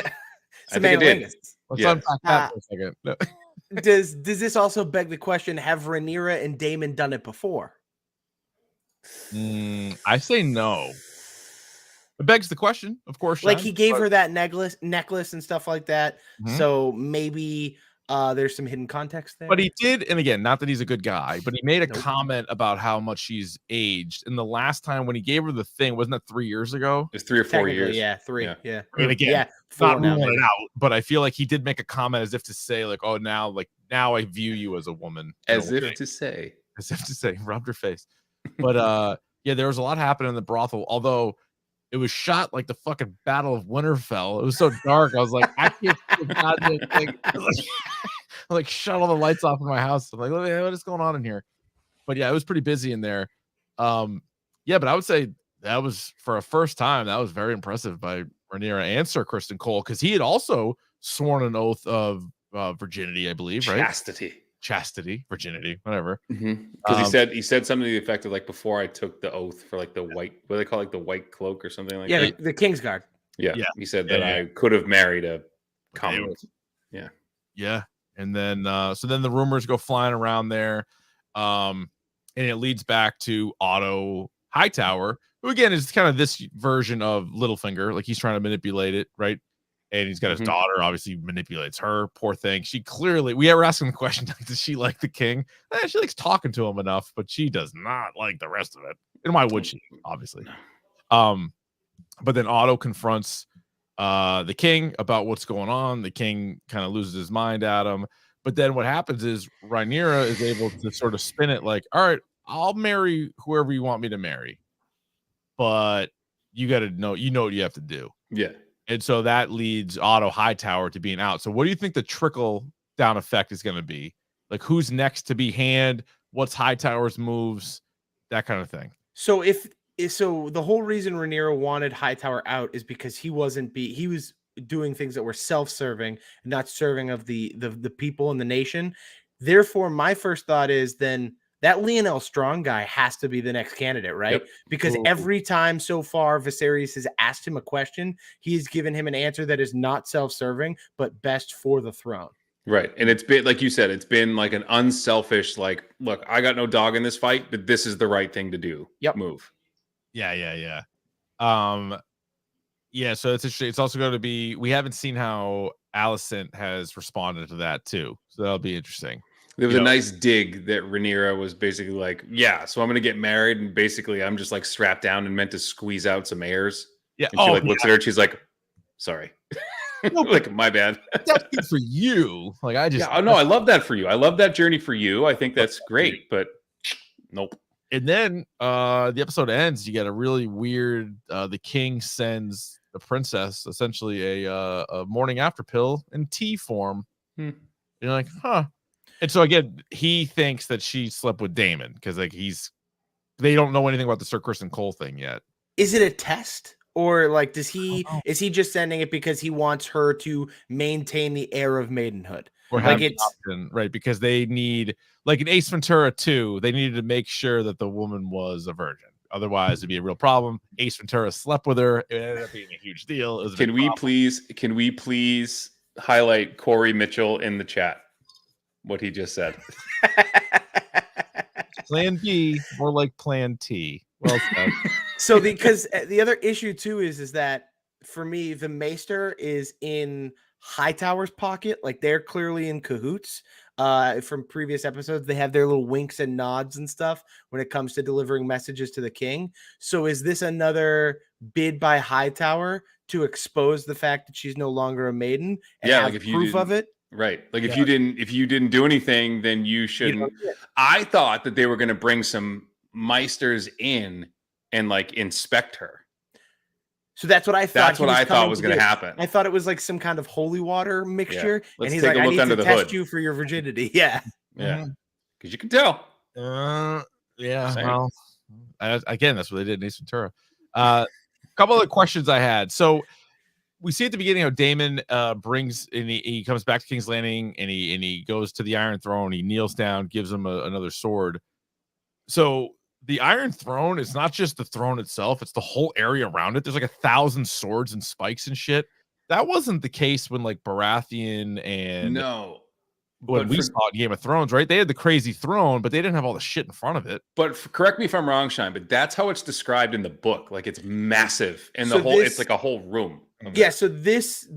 think it did. Let's unpack that for a second. No. Does this also beg the question? Have Rhaenyra and Daemon done it before? I say no. It begs the question, of course. Like he gave her that necklace and stuff like that. So maybe. There's some hidden context there. But he did, and again, not that he's a good guy, but he made a comment about how much she's aged. And the last time when he gave her the thing, wasn't that 3 years ago? It's 3 or 4 years. Yeah, 3. Yeah. And again, not ruling it out, but I feel like he did make a comment as if to say, like, oh, now I view you as a woman. As if to say, rubbed her face. But yeah, there was a lot happening in the brothel. Although It was shot like the fucking Battle of Winterfell. It was so dark. I was like, I can't see the goddamn thing. I like shut all the lights off in my house. I'm like, what is going on in here? But yeah, it was pretty busy in there. Yeah, but I would say that was for a first time. That was very impressive by Rhaenyra and Sir Kristen Cole, because he had also sworn an oath of virginity, I believe, right? Chastity, virginity, whatever. Because he said something to the effect of like, before I took the oath for like the white, what do they call it, like the white cloak or something like that. The Kingsguard. Yeah. He said that I could have married a common. Yeah. And then so then the rumors go flying around there. And it leads back to Otto Hightower, who again is kind of this version of Littlefinger. Like, he's trying to manipulate it, right? And he's got his daughter, obviously manipulates her. Poor thing. She clearly, we were asking the question, does she like the king? She likes talking to him enough, but she does not like the rest of it. And why would she? Obviously. But then Otto confronts the king about what's going on. The king kind of loses his mind at him. But then what happens is Rhaenyra is able to sort of spin it like, all right, I'll marry whoever you want me to marry, but you got to know, what you have to do. Yeah. And so that leads Otto Hightower to being out. So what do you think the trickle down effect is going to be? Like, who's next to be hand? What's Hightower's moves? That kind of thing. So so the whole reason Rhaenyra wanted Hightower out is because he was doing things that were self-serving, not serving of the people and the nation. Therefore, my first thought is then that Lionel Strong guy has to be the next candidate, right? Yep. Because every time so far Viserys has asked him a question, he's given him an answer that is not self-serving, but best for the throne. Right. And it's been, like you said, it's been like an unselfish, like, look, I got no dog in this fight, but this is the right thing to do. Move. Yeah. Yeah, so it's interesting. It's also going to be, we haven't seen how Alicent has responded to that too. So that'll be interesting. There was a nice dig that Rhaenyra was basically like, yeah, so I'm going to get married, and basically I'm just like strapped down and meant to squeeze out some heirs. Yeah. And she looks at her and she's like, sorry. Like, my bad. That's good for you. Like, I just... Yeah, no, I love that for you. I love that journey for you. I think that's great, but nope. And then the episode ends. You get a really weird, the king sends the princess essentially a morning after pill in tea form. And you're like, huh. And so again, he thinks that she slept with Daemon because like they don't know anything about the Sir Kristen Cole thing yet. Is it a test? Or like, is he just sending it because he wants her to maintain the air of maidenhood? Or like it's option, right? Because they need, like in Ace Ventura 2, they needed to make sure that the woman was a virgin. Otherwise, it'd be a real problem. Ace Ventura slept with her. It ended up being a huge deal. It was Can we please highlight Corey Mitchell in the chat? What he just said. Plan B, more like Plan T. Well said. So because the other issue too is that for me, the Maester is in Hightower's pocket. Like, they're clearly in cahoots. From previous episodes, they have their little winks and nods and stuff when it comes to delivering messages to the king. So is this another bid by Hightower to expose the fact that she's no longer a maiden and have like proof of it? Right. Like, if you didn't do anything, then you shouldn't. I thought that they were going to bring some Meisters in and like inspect her. So that's what I thought. That's what I thought was going to happen. I thought it was like some kind of holy water mixture. Yeah. And he's like, I need to test you for your virginity. Yeah. Yeah. Because you can tell. Yeah. Well, again, that's what they did in Ace Ventura. A couple of questions I had. So we see at the beginning how Daemon brings, and he comes back to King's Landing, and he goes to the Iron Throne. He kneels down, gives him another sword. So the Iron Throne is not just the throne itself, it's the whole area around it. There's like 1,000 swords and spikes and shit. That wasn't the case when like Baratheon and when we saw it in Game of Thrones, right? They had the crazy throne, but they didn't have all the shit in front of it. But correct me if I'm wrong, Scheim, but that's how it's described in the book. Like, it's massive, and it's like a whole room. Yeah. So this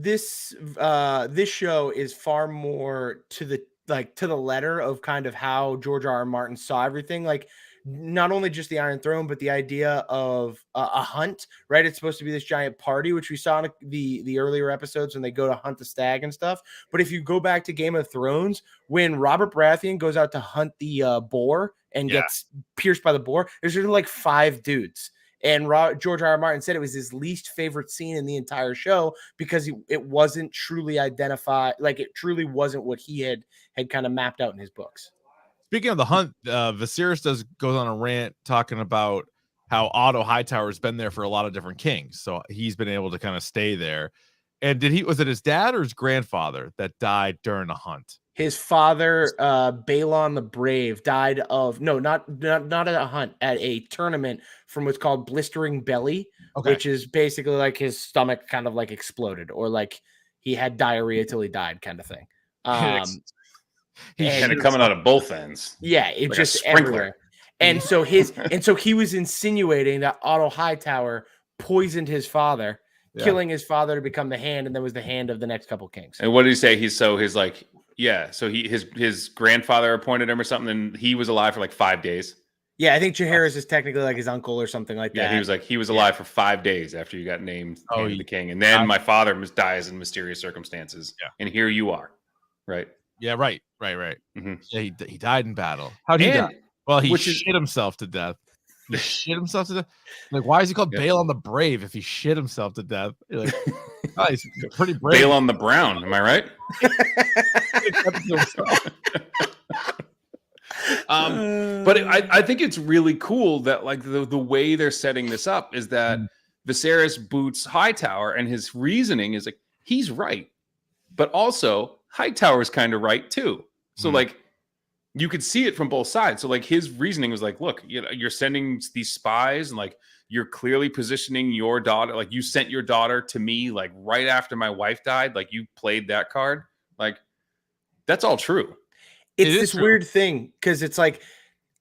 show is far more to the letter of kind of how George R.R. Martin saw everything. Like, not only just the Iron Throne, but the idea of a hunt, right? It's supposed to be this giant party, which we saw in the earlier episodes when they go to hunt the stag and stuff. But if you go back to Game of Thrones, when Robert Baratheon goes out to hunt the boar and gets pierced by the boar, there's like 5 dudes. And George R. R. Martin said it was his least favorite scene in the entire show because it wasn't truly identified, like it truly wasn't what he had kind of mapped out in his books. Speaking of the hunt, Viserys goes on a rant talking about how Otto Hightower has been there for a lot of different kings, so he's been able to kind of stay there. And was it his dad or his grandfather that died during the hunt? His father, Balon the Brave, died of not at a hunt, at a tournament from what's called blistering belly, which is basically like his stomach kind of like exploded, or like he had diarrhea till he died, kind of thing. He's kind of coming out of both ends. Yeah, it like just everywhere. And so he was insinuating that Otto Hightower poisoned his father, killing his father to become the hand, and then was the hand of the next couple kings. And what did he say? So his grandfather appointed him or something, and he was alive for like 5 days. Yeah, I think Jaehaerys is technically like his uncle or something like that. Yeah, he was alive for 5 days after you got named the king, and then my father dies in mysterious circumstances. Yeah, and here you are, right? Yeah, right. Mm-hmm. Yeah, he died in battle. How did he die? Well, he shit himself to death. He shit himself to death. Like, why is he called Balon the Brave if he shit himself to death? You're like, oh, he's pretty brave. Balon the Brown, am I right? But I think it's really cool that like the way they're setting this up is that Viserys boots Hightower, and his reasoning is like he's right, but also Hightower is kind of right too. So like you could see it from both sides. So like his reasoning was like, look, you're sending these spies, and like you're clearly positioning your daughter. Like you sent your daughter to me like right after my wife died. Like you played that card. Like that's all true. It's this weird thing because it's like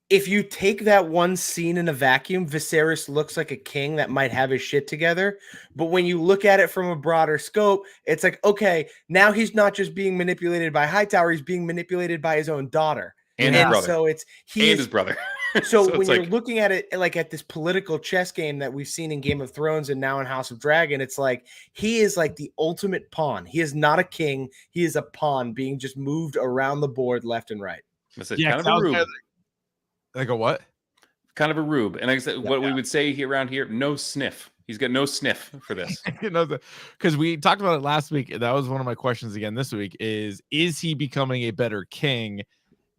if you take that one scene in a vacuum, Viserys looks like a king that might have his shit together. But when you look at it from a broader scope, it's like, okay, now he's not just being manipulated by Hightower, he's being manipulated by his own daughter. And his brother. So his brother. So when you're looking at it like at this political chess game that we've seen in Game of Thrones and now in House of Dragon, it's like he is like the ultimate pawn. He is not a king. He is a pawn being just moved around the board left and right. That's kind of a rube. Like a what? Kind of a rube. And like I said, what we would say here around here, no sniff. He's got no sniff for this. Because we talked about it last week. That was one of my questions again this week is he becoming a better king?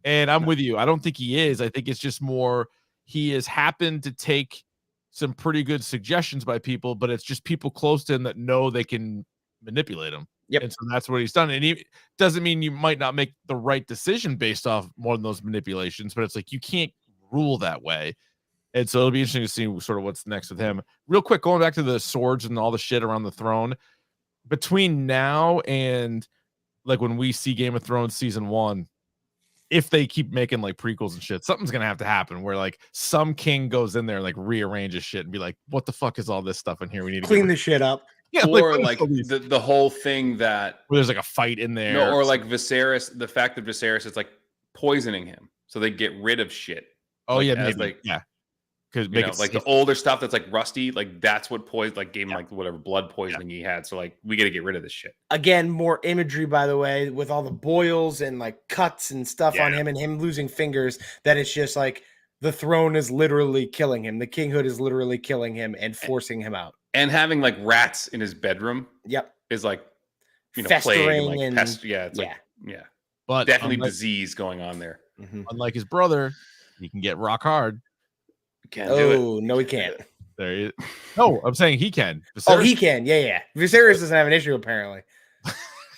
And I'm with you. I don't think he is. I think it's just more he has happened to take some pretty good suggestions by people, but it's just people close to him that know they can manipulate him. Yep. And so that's what he's done. And he doesn't mean you might not make the right decision based off more than those manipulations, but it's like you can't rule that way. And so it'll be interesting to see sort of what's next with him. Real quick, going back to the swords and all the shit around the throne. Between now and like when we see Game of Thrones season 1, if they keep making like prequels and shit, something's gonna have to happen where like some king goes in there and like rearranges shit and be like, what the fuck is all this stuff in here? We need to clean this shit up. Yeah, or like the whole thing that where there's like a fight in there. No, or like Viserys, the fact that Viserys is like poisoning him so they get rid of shit. Oh like, yeah, maybe. Like yeah. Because like the older stuff that's like rusty, like that's what gave him like whatever blood poisoning he had. So like we got to get rid of this shit. Again, more imagery, by the way, with all the boils and like cuts and stuff on him and him losing fingers. That it's just like the throne is literally killing him. The kinghood is literally killing him and forcing him out. And having like rats in his bedroom. Yep, is like festering plague and like it's like but definitely disease going on there. Unlike his brother, he can get rock hard. Can't do it. No, he can't. No, I'm saying he can. Viserys, he can. Yeah. Viserys doesn't have an issue apparently.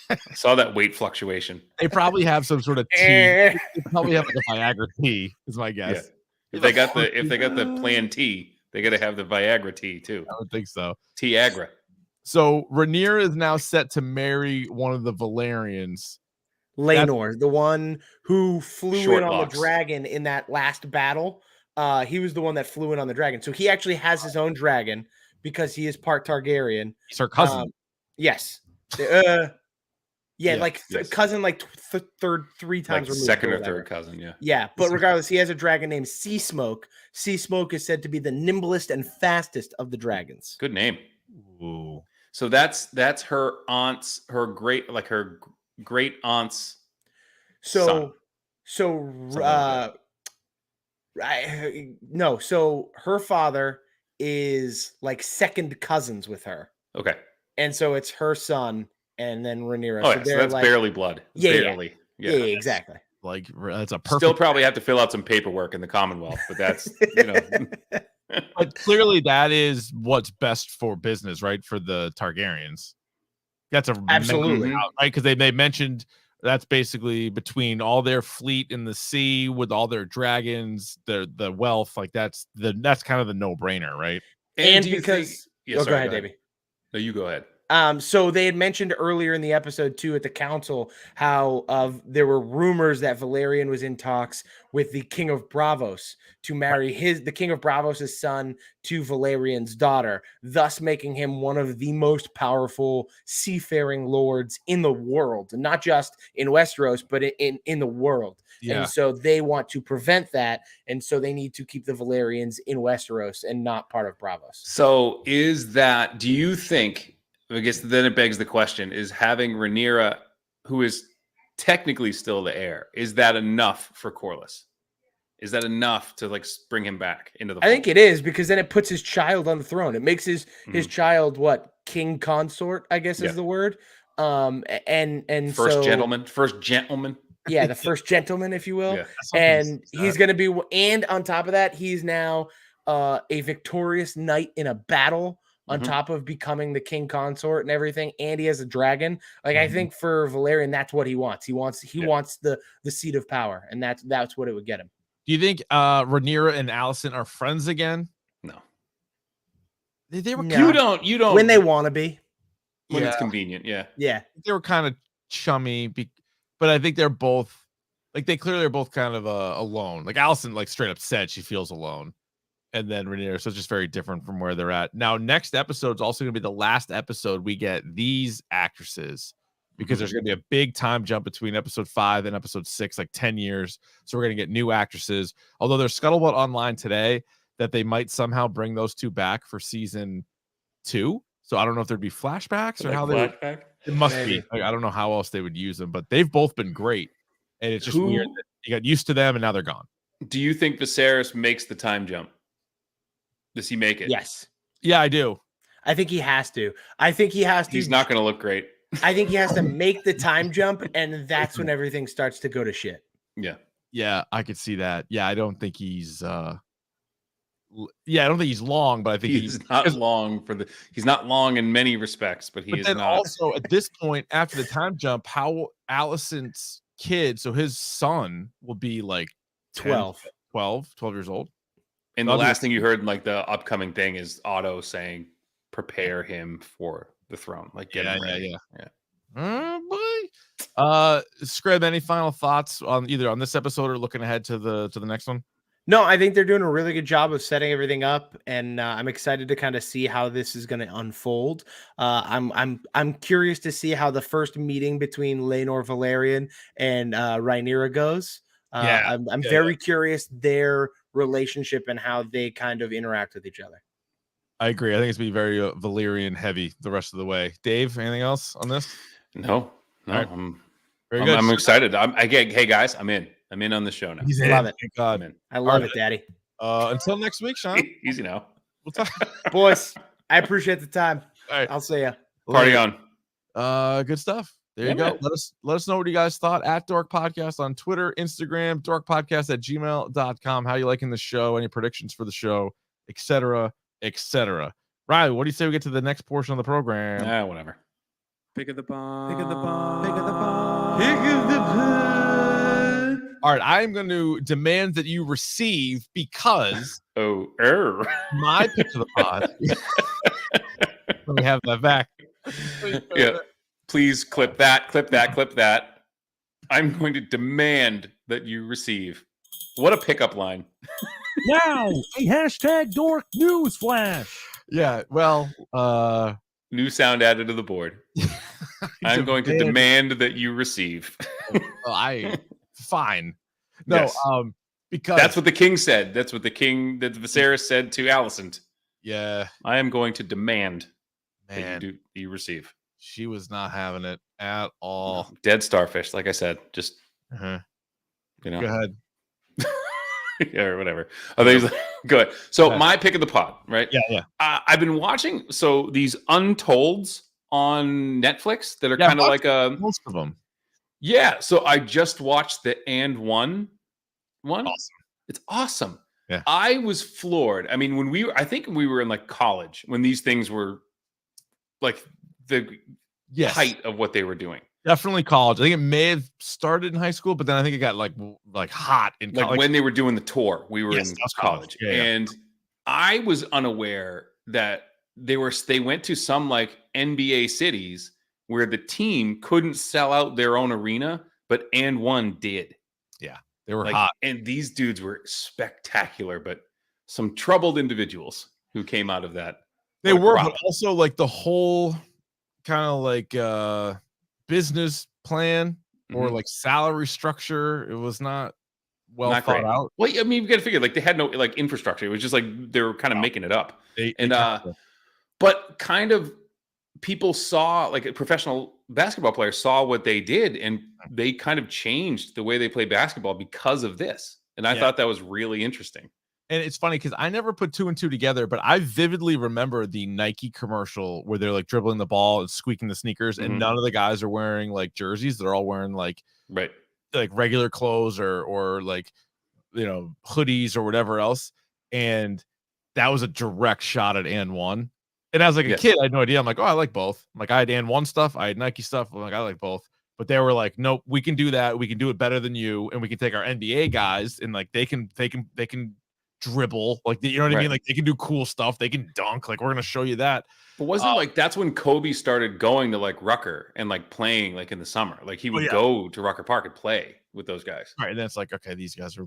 I saw that weight fluctuation. They probably have some sort of tea. They probably have like a Viagra tea, is my guess. Yeah. If they got the plan T, they got to have the Viagra tea too. I would think so. Tiagra. So Rhaenyra is now set to marry one of the Valerians. Laenor, the one who flew in on the dragon in that last battle. He was the one that flew in on the dragon. So he actually has his own dragon because he is part Targaryen. He's her cousin. Yes. Cousin like three times removed. Second or third cousin, yeah. Yeah, but regardless, he has a dragon named Sea Smoke. Sea Smoke is said to be the nimblest and fastest of the dragons. Good name. Ooh. So that's her aunt's, her great aunt's son. So her father is like second cousins with her. Okay. And so it's her son and then Rhaenyra. Oh, so yeah, so that's like, barely blood. Barely. Yeah, exactly. Like that's a perfect. Still probably have to fill out some paperwork in the Commonwealth, but that's, you know. But clearly that is what's best for business, right? For the Targaryens. That's Absolutely right, because they mentioned that's basically between all their fleet in the sea with all their dragons, the wealth, like that's kind of the no-brainer, right? And do you because think, go sorry, ahead, Davey. No, you go ahead. So they had mentioned earlier in the episode too at the council how there were rumors that Valerian was in talks with the King of Bravos to marry the King of Bravos' son to Valerian's daughter, thus making him one of the most powerful seafaring lords in the world, not just in Westeros, but in the world. Yeah. And so they want to prevent that, and so they need to keep the Valerians in Westeros and not part of Bravos. So do you think, I guess then it begs the question, is having Rhaenyra, who is technically still the heir, is that enough for Corlys? Is that enough to like bring him back into the fold? I think it is, because then it puts his child on the throne. It makes his child what? King consort, I guess is the word. And first so, gentleman. Yeah, the first gentleman, if you will. Yeah. And he's going to be, and on top of that, he's now a victorious knight in a battle on top of becoming the king consort and everything. And he has a dragon. Like, I think for Valerian, that's what he wants. He wants the seat of power, and that's what it would get him. Do you think Rhaenyra and Alicent are friends again? No. They were No. You don't when they want to be. When it's convenient, yeah. They were kind of chummy, but I think they're both like they clearly are both kind of alone. Like Alicent, like straight up said she feels alone, and then Rhaenyra, so it's just very different from where they're at now. Next episode's also going to be the last episode we get these actresses, because there's going to be a big time jump between episode 5 and episode 6, like 10 years. So we're going to get new actresses. Although there's scuttlebutt online today that they might somehow bring those two back for season 2. So I don't know if there'd be flashbacks or like how they would. It must Maybe. be. Like, I don't know how else they would use them, but they've both been great. And it's just weird that you got used to them and now they're gone. Do you think Viserys makes the time jump? Does he make it? Yes. Yeah, I do. I think he has to. I think he has to. He's not going to look great. I think he has to make the time jump, and that's when everything starts to go to shit. Yeah. Yeah, I could see that. Yeah, I don't think he's I don't think he's long, but I think he's not long he's not long in many respects, but he is not. Also at this point, after the time jump, how Alicent's kid, so his son will be like 12 years old. And the last thing you heard in like the upcoming thing is Otto saying, prepare him for the throne. Like get him ready. Oh boy. Scrib, any final thoughts on either on this episode or looking ahead to the next one? No, I think they're doing a really good job of setting everything up, and I'm excited to kind of see how this is going to unfold. I'm curious to see how the first meeting between Laenor Valerian and Rhaenyra goes. I'm very curious their relationship and how they kind of interact with each other. I agree. I think it's going to be very Valyrian heavy the rest of the way. Dave, anything else on this? No. Right. I'm excited. Hey guys, I'm in on the show now. Love it. Thank God. I love it, Daddy. Until next week, Scheim. Easy now. We'll talk. Boys, I appreciate the time. All right. I'll see ya. Party on. Good stuff. There you go. Man. Let us know what you guys thought at DORK Podcast on Twitter, Instagram, dorkpodcast@gmail.com. How you liking the show? Any predictions for the show, etc., etc. Riley, what do you say we get to the next portion of the program? Whatever. Pick of the bomb. Pick of the bomb. Pick of the bomb. Pick of the pod. All right, I am going to demand that you receive because my pick of the pod. Let me have that back. Yeah. Please clip that. I'm going to demand that you receive. What a pickup line. Now, a hashtag dork news flash. Yeah, well, new sound added to the board. I'm going to demand that you receive. Fine. No, Yes. because That's what the king said. That's what that Viserys said to Alicent. Yeah, I am going to demand man, that you receive. she was not having it at all. Dead starfish, like I said. Just Uh-huh. you know. Go ahead. Yeah, or whatever. I think Good. So Yeah. my pick of the pod, right? Yeah. I've been watching these Untolds on Netflix that are Yeah, kind of like a most of them. yeah. So I just watched the And One. Awesome. It's awesome. Yeah. I was floored. I mean, I think we were in like college when these things were like the height of what they were doing. Definitely college. I think it may have started in high school, but then I think it got like hot in like college. when they were doing the tour. We were in college, Yeah. And I was unaware that they went to some like NBA cities where the team couldn't sell out their own arena, but And One did. Yeah, they were like, hot, and these dudes were spectacular, but some troubled individuals who came out of that. They were, but also like the whole kind of like business plan or like salary structure. It was not thought out. Well, I mean, you got to figure like they had no like infrastructure. It was just like they were kind of making it up. But kind of people saw like professional basketball players saw what they did, and they kind of changed the way they play basketball because of this. And I thought that was really interesting. And it's funny because I never put two and two together, but I vividly remember the Nike commercial where they're like dribbling the ball and squeaking the sneakers, and none of the guys are wearing like jerseys. They're all wearing like regular clothes or like, you know, hoodies or whatever else. And that was a direct shot at And One. And as like a kid, I had no idea. I'm like, oh, I like both. Like I had And One stuff, I had Nike stuff. I'm like, I like both. But they were like, nope, we can do that. We can do it better than you, and we can take our NBA guys and like they can dribble, like, you know what I mean? Like they can do cool stuff, they can dunk, like we're gonna show you that. But wasn't like that's when Kobe started going to like Rucker and like playing like in the summer, like he would go to Rucker Park and play with those guys, right? And then it's like, okay, these guys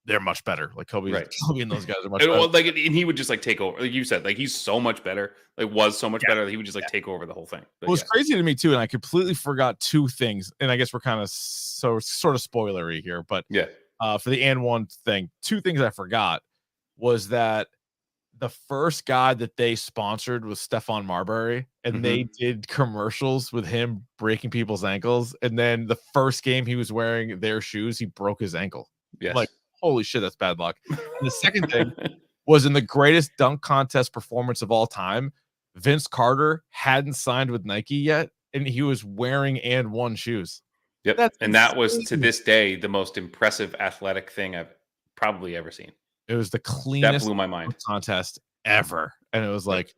they're much better, like Kobe and those guys are much better. Like, and he would just like take over, like you said, like he's so much better, like was so much better that he would just like take over the whole thing. But, it was crazy to me too, and I completely forgot two things, and I guess we're kind of sort of spoilery here, but for the And One thing, two things I forgot was that the first guy that they sponsored was Stephon Marbury, and they did commercials with him breaking people's ankles. And then the first game he was wearing their shoes, he broke his ankle. Like, holy shit, that's bad luck. And the second thing was in the greatest dunk contest performance of all time, Vince Carter hadn't signed with Nike yet, and he was wearing And One shoes. Yep. And that was to this day the most impressive athletic thing I've probably ever seen. It was the cleanest that blew my mind contest ever. And it was like,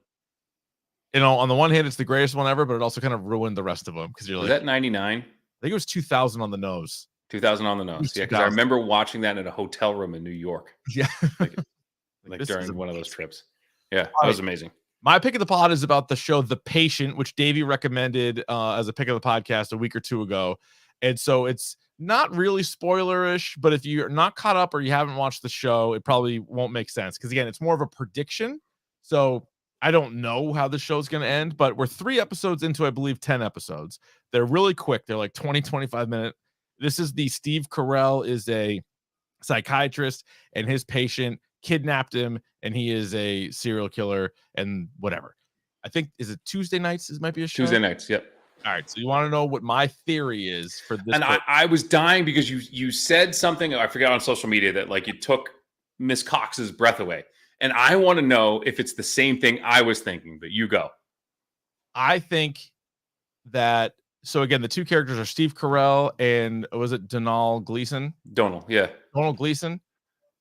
you know, on the one hand, it's the greatest one ever, but it also kind of ruined the rest of them. Because you're was like, that 99? I think it was 2000 on the nose. 2000 on the nose. Yeah, because I remember watching that in a hotel room in New York. Yeah. like during one of those trips. Yeah, that was amazing. My pick of the pod is about the show The Patient, which Davey recommended as a pick of the podcast a week or two ago. And so it's not really spoilerish, but if you're not caught up or you haven't watched the show, it probably won't make sense. Because again, it's more of a prediction. So I don't know how the show's going to end, but we're 3 episodes into, I believe, 10 episodes. They're really quick. They're like 20, 25 minute. This is the Steve Carell is a psychiatrist, and his patient kidnapped him, and he is a serial killer and whatever. I think, is it Tuesday nights? This might be a show. Tuesday nights. Yep. All right, so you want to know what my theory is for this? And I was dying because you said something, I forgot, on social media that like you took Miss Cox's breath away. And I want to know if it's the same thing I was thinking, but you go. I think that, so again, the two characters are Steve Carell and was it Donald Gleason? Donald, yeah. Donald Gleason.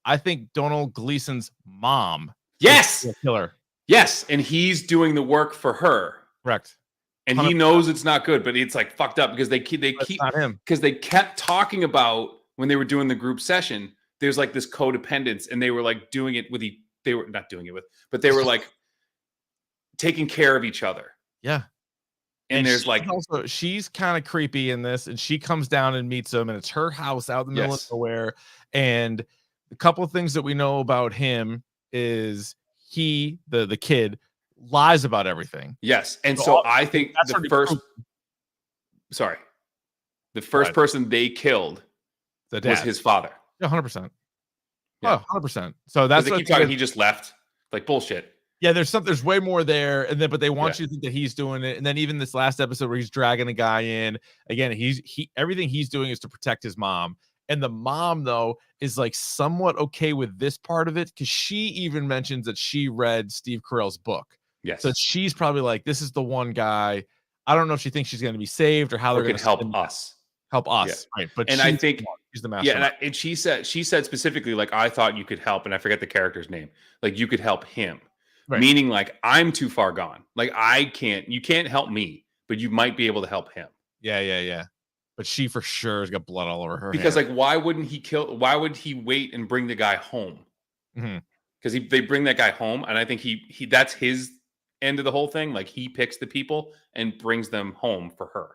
I think Donald Gleason's mom. Yes. Is the killer. Yes. And he's doing the work for her. Correct. And 100%. He knows it's not good, but it's like fucked up because they keep because they kept talking about when they were doing the group session, there's like this codependence, and they were like doing it with they were not doing it with, but they were like taking care of each other. Yeah. And there's like also, she's kind of creepy in this, and she comes down and meets him, and it's her house out in the middle of nowhere. And a couple of things that we know about him is he, the kid, lies about everything. Yes. And so I think the first person they killed was his father. Yeah, 100%. Yeah, 100%. So that's what they keep talking. He just left. Like bullshit. Yeah, there's way more there, and then but they want you to think that he's doing it, and then even this last episode where he's dragging a guy in again, everything he's doing is to protect his mom, And the mom, though, is like somewhat okay with this part of it because she even mentions that she read Steve Carell's book. Yes. So she's probably like, this is the one guy. I don't know if she thinks she's going to be saved or how Or they're could going to help us. help us. Right. But And I think she's the yeah, mastermind. and she said specifically, like, I thought you could help, and I forget the character's name. Like, you could help him. Right. Meaning, like, I'm too far gone. Like, you can't help me, but you might be able to help him. Yeah. But she for sure has got blood all over her. Because hands. like, why would he wait and bring the guy home? Mhm. Because they bring that guy home, and I think he that's his end of the whole thing. Like, he picks the people and brings them home for her.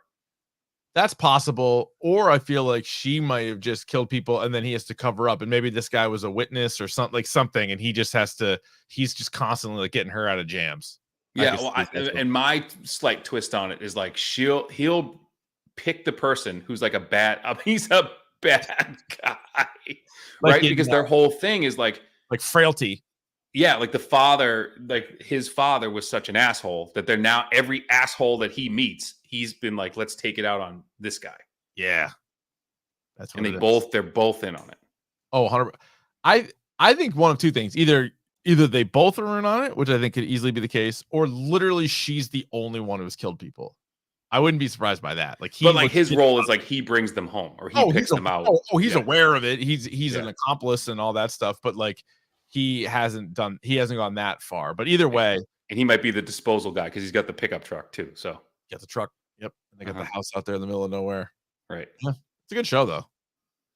That's possible. Or I feel like she might have just killed people and then he has to cover up. And maybe this guy was a witness or something. And he's just constantly like getting her out of jams. Yeah. And my slight twist on it is like, he'll pick the person who's like he's a bad guy. Right. Because their whole thing is like frailty. Yeah. Like his father was such an asshole that they're now every asshole that he meets, he's been like, let's take it out on this guy. Yeah. That's what they're both in on it. Oh, 100. I think one of two things. Either they both are in on it, which I think could easily be the case, or literally she's the only one who's killed people. I wouldn't be surprised by that. Like his role is like he brings them home or he picks them out. He's aware of it. He's an accomplice and all that stuff, but like he hasn't gone that far. But either way, and he might be the disposal guy because he's got the pickup truck too. So got the truck. Yep. And they got the house out there in the middle of nowhere. Right. Yeah. It's a good show though.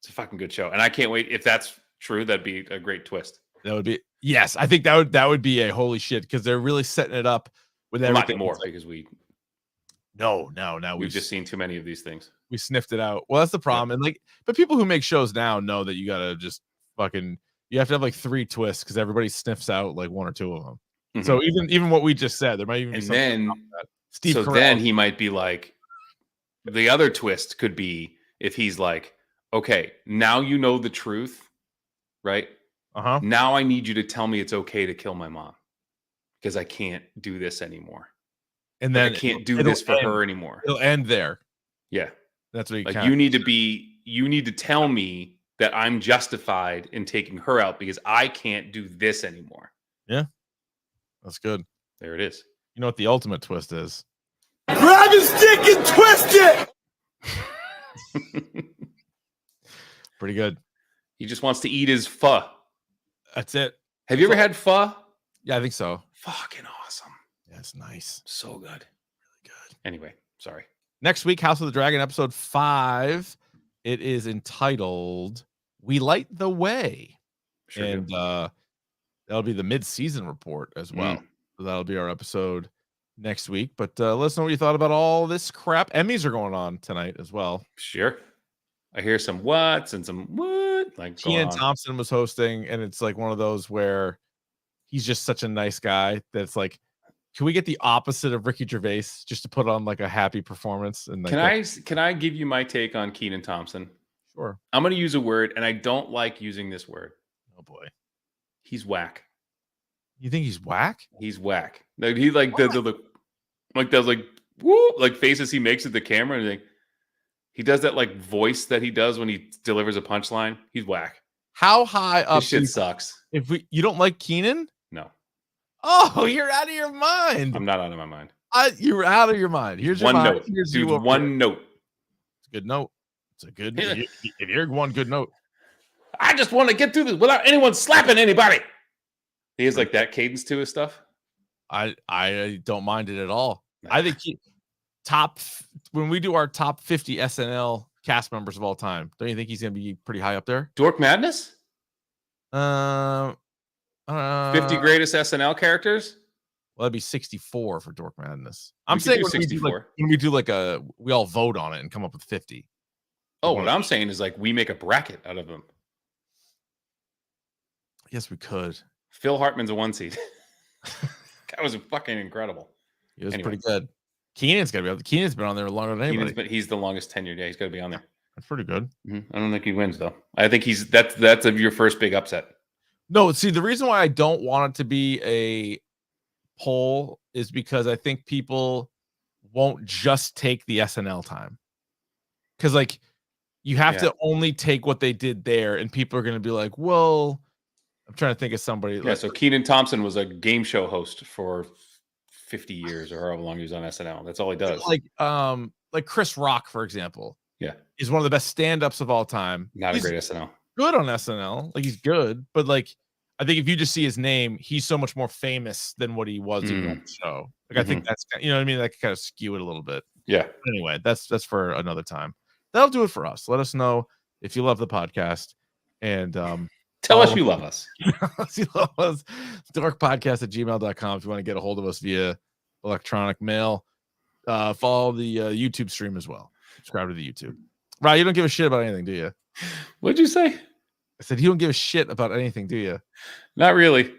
It's a fucking good show. And I can't wait. If that's true, that'd be a great twist. That would be, yes. I think that would be a holy shit because they're really setting it up with everything. Not more because we've just seen too many of these things. We sniffed it out. Well, that's the problem. And like, but people who make shows now know that you gotta just you have to have like 3 twists because everybody sniffs out like 1 or 2 of them. Mm-hmm. So even what we just said, there might even be something. Then he might be like, the other twist could be if he's like, okay, now you know the truth, right? Now I need you to tell me it's okay to kill my mom because I can't do this anymore. And then I can't do this for her anymore. It'll end there. Yeah. That's what you need to tell me that I'm justified in taking her out because I can't do this anymore. Yeah. That's good. There it is. You know what the ultimate twist is? Grab his dick and twist it! Pretty good. He just wants to eat his pho. That's it. Have you ever had pho? Yeah, I think so. Fucking awesome. Yeah, it's nice. So good. Really good. Anyway, sorry. Next week, House of the Dragon, episode 5. It is entitled We Light the Way. Sure. And that'll be the mid-season report as well. So that'll be our episode next week. But let us know what you thought about all this crap. Emmys are going on tonight as well. Sure. I hear some whats and some what. Like Kenan Thompson was hosting, and it's like one of those where he's just such a nice guy that's like, can we get the opposite of Ricky Gervais just to put on like a happy performance? And like, can I give you my take on Kenan Thompson? Sure. I'm going to use a word, and I don't like using this word. Oh boy, he's whack. You think he's whack? He's whack. Like he like does like woo like faces he makes at the camera, and like he does that like voice that he does when he delivers a punchline. He's whack. How high up? This shit sucks. You don't like Kenan? No. Oh, you're out of your mind. I'm not out of my mind. You're out of your mind. Here's one your note. Here's Dude, one note. It's a good note. It's a good. If you're one good note. I just want to get through this without anyone slapping anybody. He has like that cadence to his stuff. I don't mind it at all. I think when we do our top 50 SNL cast members of all time, don't you think he's gonna be pretty high up there? Dork Madness? 50 greatest SNL characters? Well, that'd be 64 for Dork Madness. I'm saying when 64. We do like we all vote on it and come up with 50. Oh, what I'm saying is like we make a bracket out of them. Yes, we could. Phil Hartman's a 1 seed. That was fucking incredible. It was pretty good. Kenan's got to be up. Kenan's been on there longer than anybody. But he's the longest tenured. Yeah, he's got to be on there. That's pretty good. Mm-hmm. I don't think he wins though. I think that's your first big upset. No, see, the reason why I don't want it to be a poll is because I think people won't just take the SNL time. Because like You have to only take what they did there, and people are going to be like, well, I'm trying to think of somebody. Yeah, so Kenan Thompson was a game show host for 50 years or however long he was on SNL. That's all he does. Like Chris Rock, for example. Yeah. Is one of the best stand-ups of all time. Not a great SNL. Good on SNL. Like, he's good, but like, I think if you just see his name, he's so much more famous than what he was in that show. Like, I think that's, you know what I mean? That could kind of skew it a little bit. Yeah. But anyway, that's for another time. That'll do it for us. Let us know if you love the podcast, and tell us you love us. You love us. dorkpodcast@gmail.com if you want to get a hold of us via electronic mail. Follow the YouTube stream as well. Subscribe to the YouTube. Right, you don't give a shit about anything, do you? What'd you say? I said you don't give a shit about anything, do you? Not really.